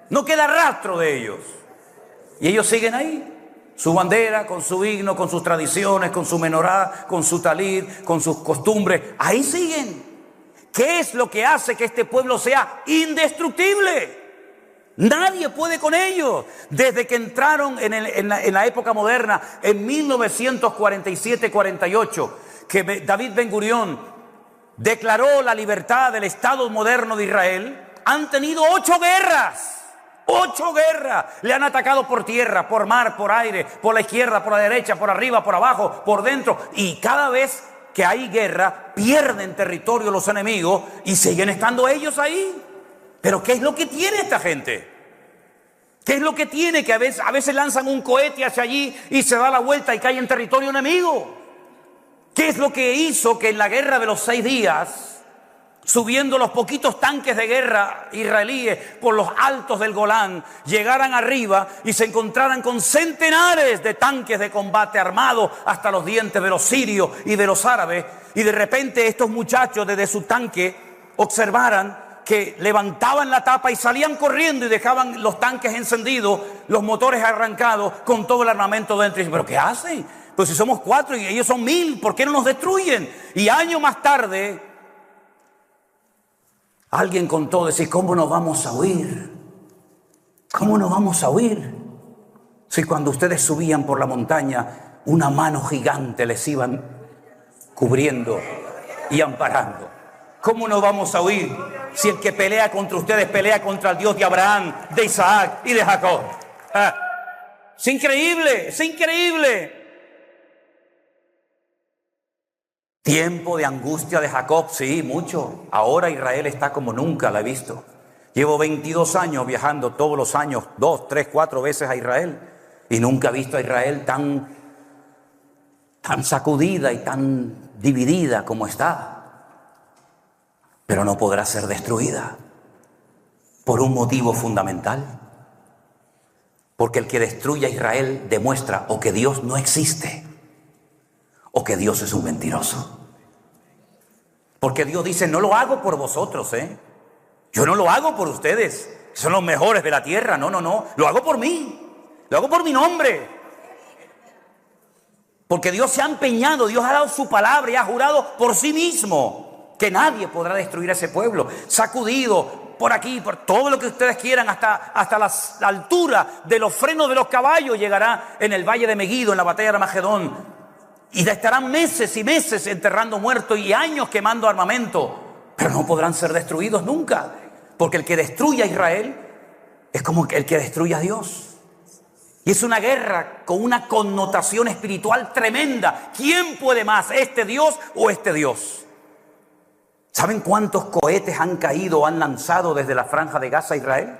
No queda rastro de ellos. Y ellos siguen ahí. Su bandera, con su himno, con sus tradiciones, con su menorá, con su talir, con sus costumbres. Ahí siguen. ¿Qué es lo que hace que este pueblo sea indestructible? Nadie puede con ellos. Desde que entraron en la época moderna, en 1947-48, que David Ben Gurión declaró la libertad del Estado moderno de Israel, han tenido 8 guerras. 8 guerras. Le han atacado por tierra, por mar, por aire, por la izquierda, por la derecha, por arriba, por abajo, por dentro. Y cada vez que hay guerra, pierden territorio los enemigos y siguen estando ellos ahí. Pero ¿qué es lo que tiene esta gente? ¿Qué es lo que tiene? Que a veces lanzan un cohete hacia allí y se da la vuelta y cae en territorio enemigo. ¿Qué es lo que hizo que en la guerra de los 6 días, subiendo los poquitos tanques de guerra israelíes por los altos del Golán, llegaran arriba y se encontraran con centenares de tanques de combate armados hasta los dientes de los sirios y de los árabes, y de repente estos muchachos desde su tanque observaran que levantaban la tapa y salían corriendo y dejaban los tanques encendidos, los motores arrancados, con todo el armamento dentro? Y dicen, ¿pero qué hacen? Pues si somos 4 y ellos son 1000, ¿por qué no nos destruyen? Y años más tarde, alguien contó, decir, ¿cómo nos vamos a huir? ¿Cómo nos vamos a huir? Si cuando ustedes subían por la montaña, una mano gigante les iban cubriendo y amparando. ¿Cómo no vamos a huir si el que pelea contra ustedes pelea contra el Dios de Abraham, de Isaac y de Jacob? Es increíble, es increíble. Tiempo de angustia de Jacob, sí, mucho. Ahora Israel está como nunca la he visto. Llevo 22 años viajando todos los años, 2, 3, 4 veces a Israel. Y nunca he visto a Israel tan sacudida y tan dividida como está. Pero no podrá ser destruida por un motivo fundamental. Porque el que destruye a Israel demuestra o que Dios no existe o que Dios es un mentiroso. Porque Dios dice, no lo hago por vosotros, yo no lo hago por ustedes, que son los mejores de la tierra, no, lo hago por mí, lo hago por mi nombre. Porque Dios se ha empeñado, Dios ha dado su palabra y ha jurado por sí mismo que nadie podrá destruir a ese pueblo, sacudido por aquí, por todo lo que ustedes quieran, hasta la altura de los frenos de los caballos llegará en el valle de Megido, en la batalla de Armagedón. Y estarán meses y meses enterrando muertos y años quemando armamento, pero no podrán ser destruidos nunca, porque el que destruye a Israel es como el que destruye a Dios. Y es una guerra con una connotación espiritual tremenda. ¿Quién puede más, este Dios o este Dios? ¿Saben cuántos cohetes han caído o han lanzado desde la franja de Gaza a Israel?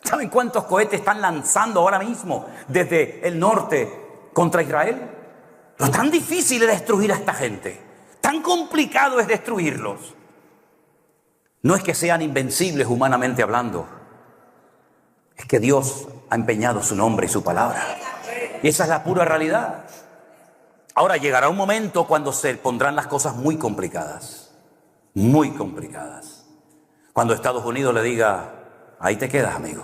¿Saben cuántos cohetes están lanzando ahora mismo desde el norte contra Israel? Lo tan difícil es destruir a esta gente, tan complicado es destruirlos. No es que sean invencibles humanamente hablando, es que Dios ha empeñado su nombre y su palabra. Y esa es la pura realidad. Ahora llegará un momento cuando se pondrán las cosas muy complicadas. Muy complicadas. Cuando Estados Unidos le diga, ahí te quedas, amigo.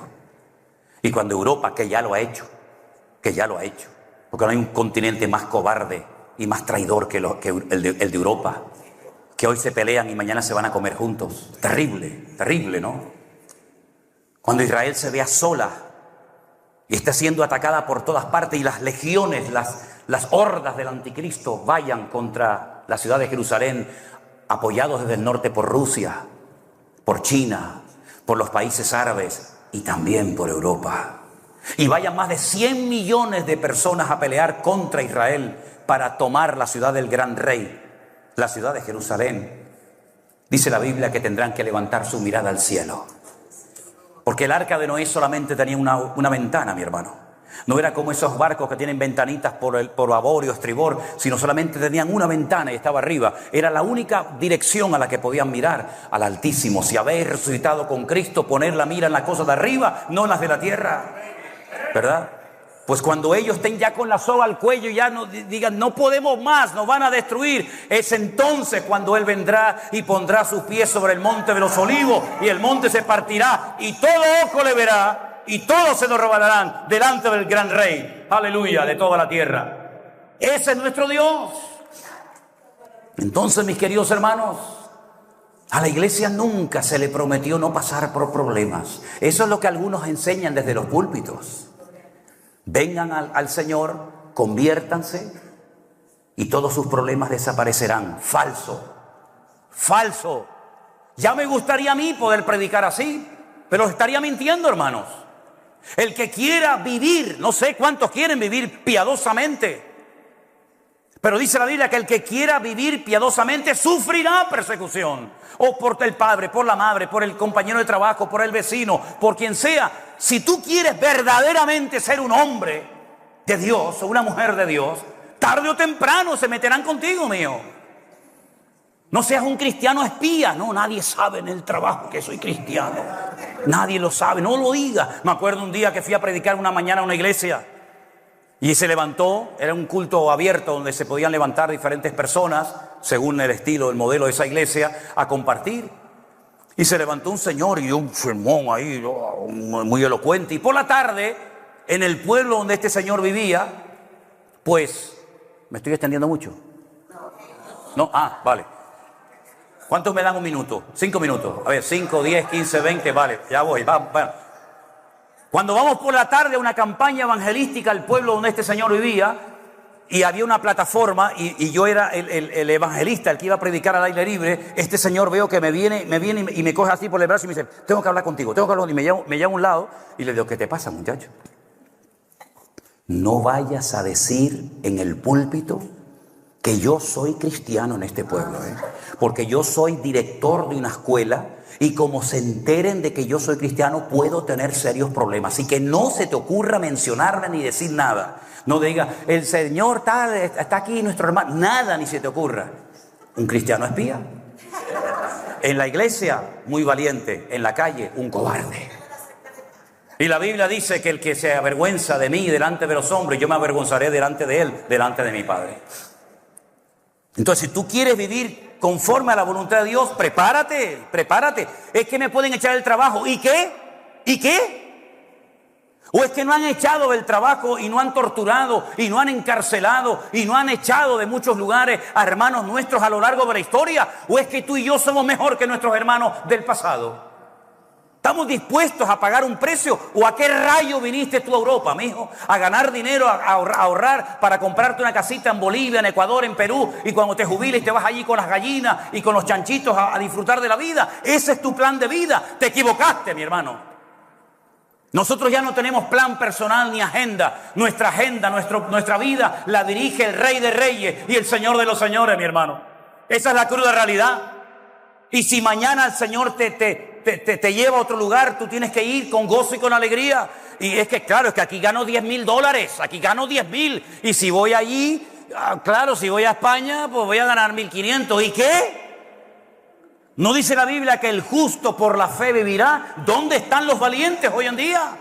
Y cuando Europa, que ya lo ha hecho, porque no hay un continente más cobarde y más traidor que el de Europa, que hoy se pelean y mañana se van a comer juntos. Terrible, terrible, ¿no? Cuando Israel se vea sola y está siendo atacada por todas partes y las legiones, las hordas del anticristo vayan contra la ciudad de Jerusalén, apoyados desde el norte por Rusia, por China, por los países árabes y también por Europa. Y vayan más de 100 millones de personas a pelear contra Israel para tomar la ciudad del gran rey, la ciudad de Jerusalén. Dice la Biblia que tendrán que levantar su mirada al cielo. Porque el arca de Noé solamente tenía una ventana, mi hermano. No era como esos barcos que tienen ventanitas por babor y estribor, sino solamente tenían una ventana y estaba arriba. Era la única dirección a la que podían mirar, al Altísimo. Si habéis resucitado con Cristo, poner la mira en las cosas de arriba, no en las de la tierra. ¿Verdad? Pues cuando ellos estén ya con la soga al cuello y ya no digan, no podemos más, nos van a destruir, es entonces cuando Él vendrá y pondrá sus pies sobre el monte de los olivos y el monte se partirá y todo ojo le verá. Y todos se nos revelarán delante del gran rey, aleluya, de toda la tierra. Ese es nuestro Dios. Entonces, mis queridos hermanos, a la iglesia nunca se le prometió no pasar por problemas. Eso es lo que algunos enseñan desde los púlpitos. Vengan al Señor, conviértanse y todos sus problemas desaparecerán. Falso, falso. Ya me gustaría a mí poder predicar así, pero estaría mintiendo, hermanos. El que quiera vivir, no sé cuántos quieren vivir piadosamente, pero dice la Biblia que el que quiera vivir piadosamente sufrirá persecución. O por el padre, por la madre, por el compañero de trabajo, por el vecino, por quien sea. Si tú quieres verdaderamente ser un hombre de Dios o una mujer de Dios, tarde o temprano se meterán contigo, mío. No seas un cristiano espía. No, nadie sabe en el trabajo que soy cristiano. Nadie lo sabe, no lo diga. Me acuerdo un día que fui a predicar una mañana a una iglesia y se levantó, era un culto abierto donde se podían levantar diferentes personas según el estilo, el modelo de esa iglesia, a compartir. Y se levantó un señor y un sermón ahí muy elocuente. Y por la tarde, en el pueblo donde este señor vivía, pues, ¿me estoy extendiendo mucho? No, vale. ¿Cuántos me dan un minuto? 5 minutos. A ver, 5, 10, 15, 20, vale, ya voy. Bueno. Cuando vamos por la tarde a una campaña evangelística al pueblo donde este señor vivía, y había una plataforma, y yo era el evangelista, el que iba a predicar al aire libre, este señor veo que me viene y me coge así por el brazo y me dice, tengo que hablar contigo, y me lleva a un lado, y le digo, ¿qué te pasa, muchacho? No vayas a decir en el púlpito que yo soy cristiano en este pueblo, porque yo soy director de una escuela y como se enteren de que yo soy cristiano puedo tener serios problemas. Así que no se te ocurra mencionarme ni decir nada. No diga, el Señor tal, está aquí nuestro hermano. Nada ni se te ocurra. Un cristiano espía. En la iglesia, muy valiente. En la calle, un cobarde. Y la Biblia dice que el que se avergüenza de mí delante de los hombres, yo me avergonzaré delante de él, delante de mi Padre. Entonces, si tú quieres vivir conforme a la voluntad de Dios, prepárate. Es que me pueden echar del trabajo. ¿Y qué? ¿O es que no han echado del trabajo y no han torturado y no han encarcelado y no han echado de muchos lugares a hermanos nuestros a lo largo de la historia? ¿O es que tú y yo somos mejor que nuestros hermanos del pasado? ¿Estamos dispuestos a pagar un precio? ¿O a qué rayo viniste tú a Europa, mijo? A ganar dinero, a ahorrar para comprarte una casita en Bolivia, en Ecuador, en Perú, y cuando te jubiles te vas allí con las gallinas y con los chanchitos a disfrutar de la vida. Ese es tu plan de vida. Te equivocaste, mi hermano. Nosotros ya no tenemos plan personal ni agenda. Nuestra vida la dirige el Rey de Reyes y el Señor de los Señores, mi hermano. Esa es la cruda realidad. Y si mañana el Señor te lleva a otro lugar, tú tienes que ir con gozo y con alegría. Y es que claro, es que aquí gano $10,000, aquí gano 10,000. Y si voy allí, claro, si voy a España, pues voy a ganar 1,500. ¿Y qué? ¿No dice la Biblia que el justo por la fe vivirá? ¿Dónde están los valientes hoy en día?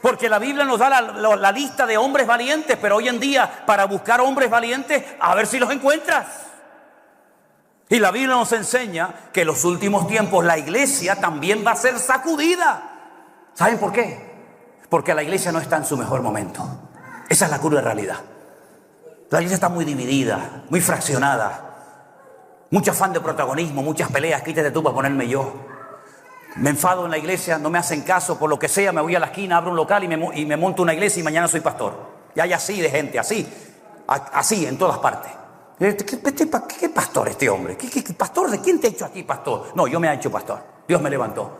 Porque la Biblia nos da la lista de hombres valientes, pero hoy en día para buscar hombres valientes, a ver si los encuentras. Y la Biblia nos enseña que en los últimos tiempos la iglesia también va a ser sacudida. ¿Saben por qué? Porque la iglesia no está en su mejor momento. Esa es la cruda realidad. La iglesia está muy dividida, muy fraccionada. Mucho afán de protagonismo, muchas peleas, quítate tú para ponerme yo. Me enfado en la iglesia, no me hacen caso, por lo que sea, me voy a la esquina, abro un local y me monto una iglesia y mañana soy pastor. Y hay así de gente, así en todas partes. ¿Qué pastor este hombre? ¿Qué pastor? ¿De quién te ha hecho a ti pastor? No, yo me he hecho pastor, Dios me levantó.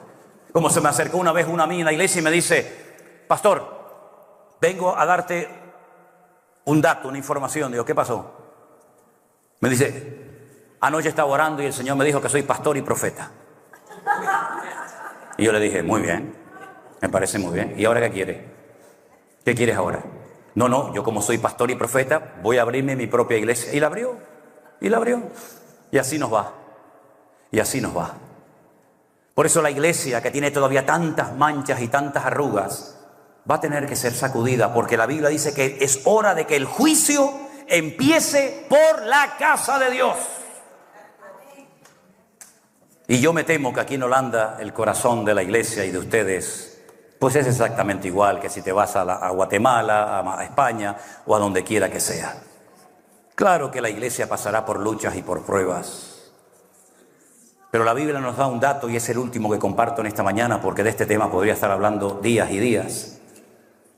Como se me acercó una vez una a mí en la iglesia y me dice, pastor, vengo a darte un dato, una información. Digo, ¿qué pasó? Me dice, anoche estaba orando y el Señor me dijo que soy pastor y profeta. Y yo le dije, muy bien, me parece muy bien. ¿Y ahora qué quieres? ¿Qué quieres ahora? No, yo como soy pastor y profeta, voy a abrirme mi propia iglesia. Y la abrió. Y así nos va. Por eso la iglesia, que tiene todavía tantas manchas y tantas arrugas, va a tener que ser sacudida, porque la Biblia dice que es hora de que el juicio empiece por la casa de Dios. Y yo me temo que aquí en Holanda el corazón de la iglesia y de ustedes pues es exactamente igual que si te vas a Guatemala, a España o a donde quiera que sea. Claro que la iglesia pasará por luchas y por pruebas. Pero la Biblia nos da un dato y es el último que comparto en esta mañana, porque de este tema podría estar hablando días y días.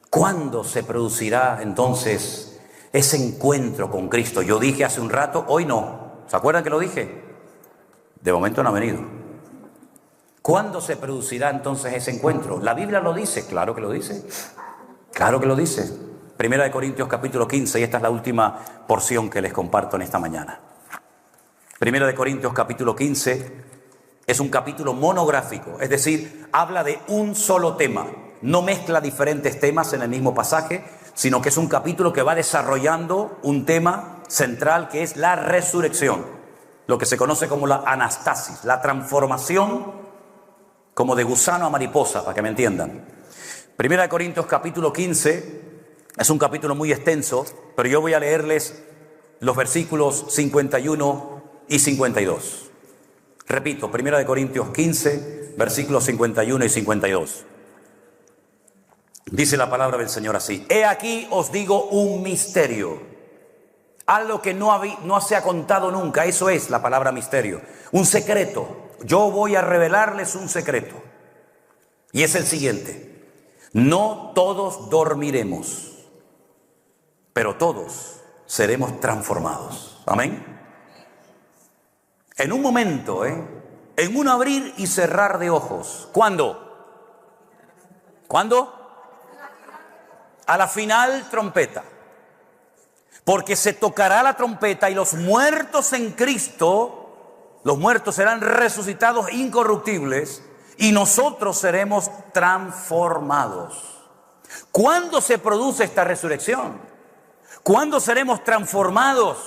¿Cuándo se producirá entonces ese encuentro con Cristo? Yo dije hace un rato, hoy no. ¿Se acuerdan que lo dije? De momento no ha venido. ¿Cuándo se producirá entonces ese encuentro? ¿La Biblia lo dice? Claro que lo dice. Claro que lo dice. Primera de Corintios capítulo 15, y esta es la última porción que les comparto en esta mañana. Primera de Corintios capítulo 15 es un capítulo monográfico, es decir, habla de un solo tema. No mezcla diferentes temas en el mismo pasaje, sino que es un capítulo que va desarrollando un tema central que es la resurrección. Lo que se conoce como la anastasis, la transformación como de gusano a mariposa, para que me entiendan. Primera de Corintios capítulo 15 es un capítulo muy extenso, pero yo voy a leerles los versículos 51 y 52. Repito, Primera de Corintios 15, versículos 51 y 52. Dice la palabra del Señor así: He aquí os digo un misterio, algo que no se ha contado nunca. Eso es la palabra misterio, un secreto. Yo voy a revelarles un secreto, y es el siguiente: no todos dormiremos, pero todos seremos transformados. Amén. En un momento, en un abrir y cerrar de ojos. ¿Cuándo? A la final trompeta. Porque se tocará la trompeta y los muertos en Cristo, los muertos serán resucitados incorruptibles y nosotros seremos transformados. ¿Cuándo se produce esta resurrección? ¿Cuándo seremos transformados?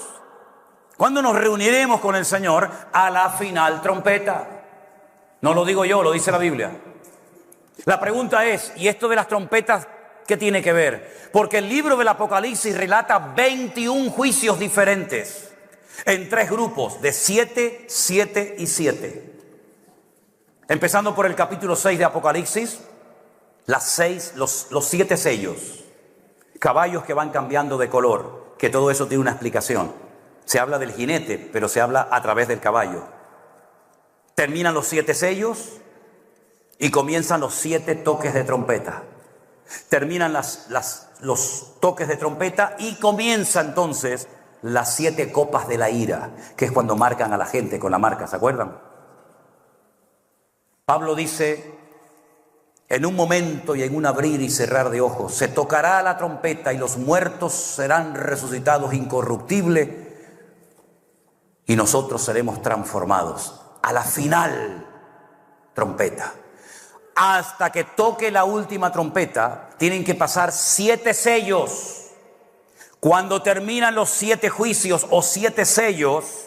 ¿Cuándo nos reuniremos con el Señor? A la final trompeta. No lo digo yo, lo dice la Biblia. La pregunta es, ¿y esto de las trompetas qué tiene que ver? Porque el libro del Apocalipsis relata 21 juicios diferentes en 3 grupos de 7, 7 y 7. Empezando por el capítulo 6 de Apocalipsis, los 7 sellos, caballos que van cambiando de color, que todo eso tiene una explicación. Se habla del jinete, pero se habla a través del caballo. Terminan los 7 sellos y comienzan los 7 toques de trompeta. Terminan los toques de trompeta y comienza entonces las 7 copas de la ira, que es cuando marcan a la gente con la marca, ¿se acuerdan? Pablo dice, en un momento y en un abrir y cerrar de ojos, se tocará la trompeta y los muertos serán resucitados incorruptibles y nosotros seremos transformados a la final trompeta. Hasta que toque la última trompeta, tienen que pasar 7 sellos. Cuando terminan los 7 juicios o 7 sellos,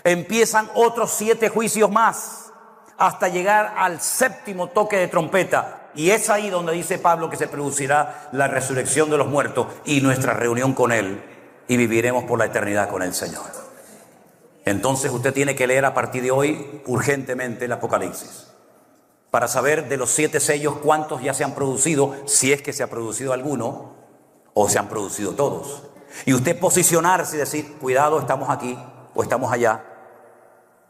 empiezan otros 7 juicios más, hasta llegar al 7º toque de trompeta. Y es ahí donde dice Pablo que se producirá la resurrección de los muertos y nuestra reunión con Él, y viviremos por la eternidad con el Señor. Entonces usted tiene que leer a partir de hoy urgentemente el Apocalipsis, para saber de los 7 sellos cuántos ya se han producido, si es que se ha producido alguno, o se han producido todos. Y usted posicionarse y decir, cuidado, estamos aquí o estamos allá,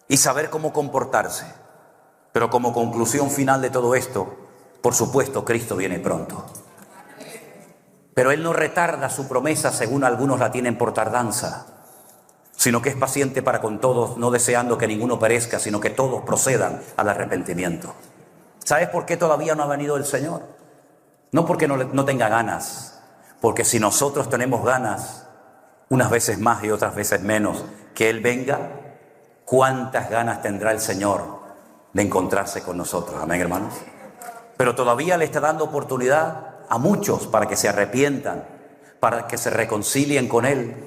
y saber cómo comportarse. Pero como conclusión final de todo esto, por supuesto, Cristo viene pronto. Pero Él no retarda su promesa según algunos la tienen por tardanza, sino que es paciente para con todos, no deseando que ninguno perezca, sino que todos procedan al arrepentimiento. ¿Sabes por qué todavía no ha venido el Señor? No porque no tenga ganas, porque si nosotros tenemos ganas, unas veces más y otras veces menos, que Él venga, ¿cuántas ganas tendrá el Señor de encontrarse con nosotros? Amén, hermanos. Pero todavía le está dando oportunidad a muchos para que se arrepientan, para que se reconcilien con Él.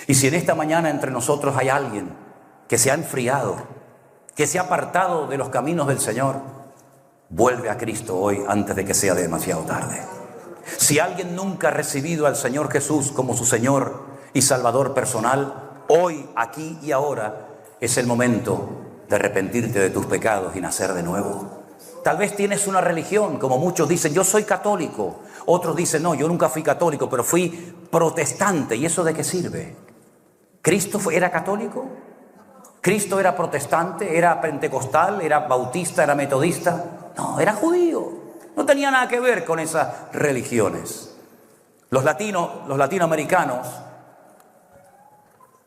Y si en esta mañana entre nosotros hay alguien que se ha enfriado, que se ha apartado de los caminos del Señor, vuelve a Cristo hoy antes de que sea demasiado tarde. Si alguien nunca ha recibido al Señor Jesús como su Señor y Salvador personal, hoy, aquí y ahora es el momento de arrepentirte de tus pecados y nacer de nuevo. Tal vez tienes una religión, como muchos dicen, yo soy católico. Otros dicen, no, yo nunca fui católico, pero fui protestante. ¿Y eso de qué sirve? ¿Cristo era católico? ¿Cristo era protestante? ¿Era pentecostal? ¿Era bautista? ¿Era metodista? No, era judío. No tenía nada que ver con esas religiones. Los latinoamericanos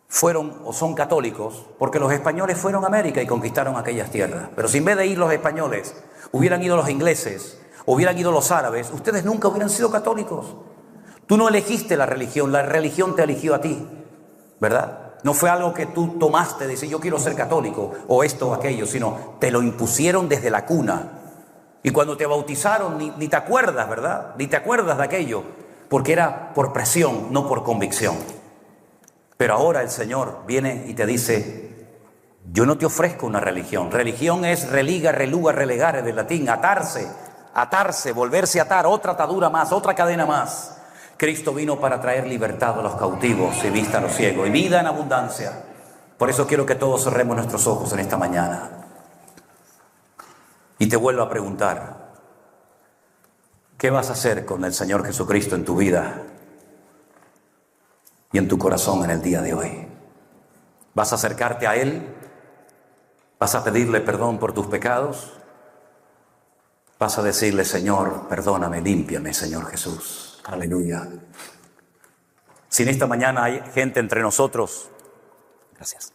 fueron o son católicos porque los españoles fueron a América y conquistaron aquellas tierras. Pero si en vez de ir los españoles hubieran ido los ingleses, hubieran ido los árabes, ustedes nunca hubieran sido católicos. Tú no elegiste la religión te eligió a ti, ¿verdad? No fue algo que tú tomaste de decir yo quiero ser católico o esto o aquello, sino te lo impusieron desde la cuna. Y cuando te bautizaron ni te acuerdas, ¿verdad? Ni te acuerdas de aquello, porque era por presión, no por convicción. Pero ahora el Señor viene y te dice, yo no te ofrezco una religión. Religión es religa, reluga, relegare del latín, atarse, volverse a atar, otra atadura más, otra cadena más. Cristo vino para traer libertad a los cautivos y vista a los ciegos y vida en abundancia. Por eso quiero que todos cerremos nuestros ojos en esta mañana. Y te vuelvo a preguntar, ¿qué vas a hacer con el Señor Jesucristo en tu vida y en tu corazón en el día de hoy? ¿Vas a acercarte a Él? ¿Vas a pedirle perdón por tus pecados? ¿Vas a decirle, Señor, perdóname, límpiame, Señor Jesús? Aleluya. Si en esta mañana hay gente entre nosotros, gracias.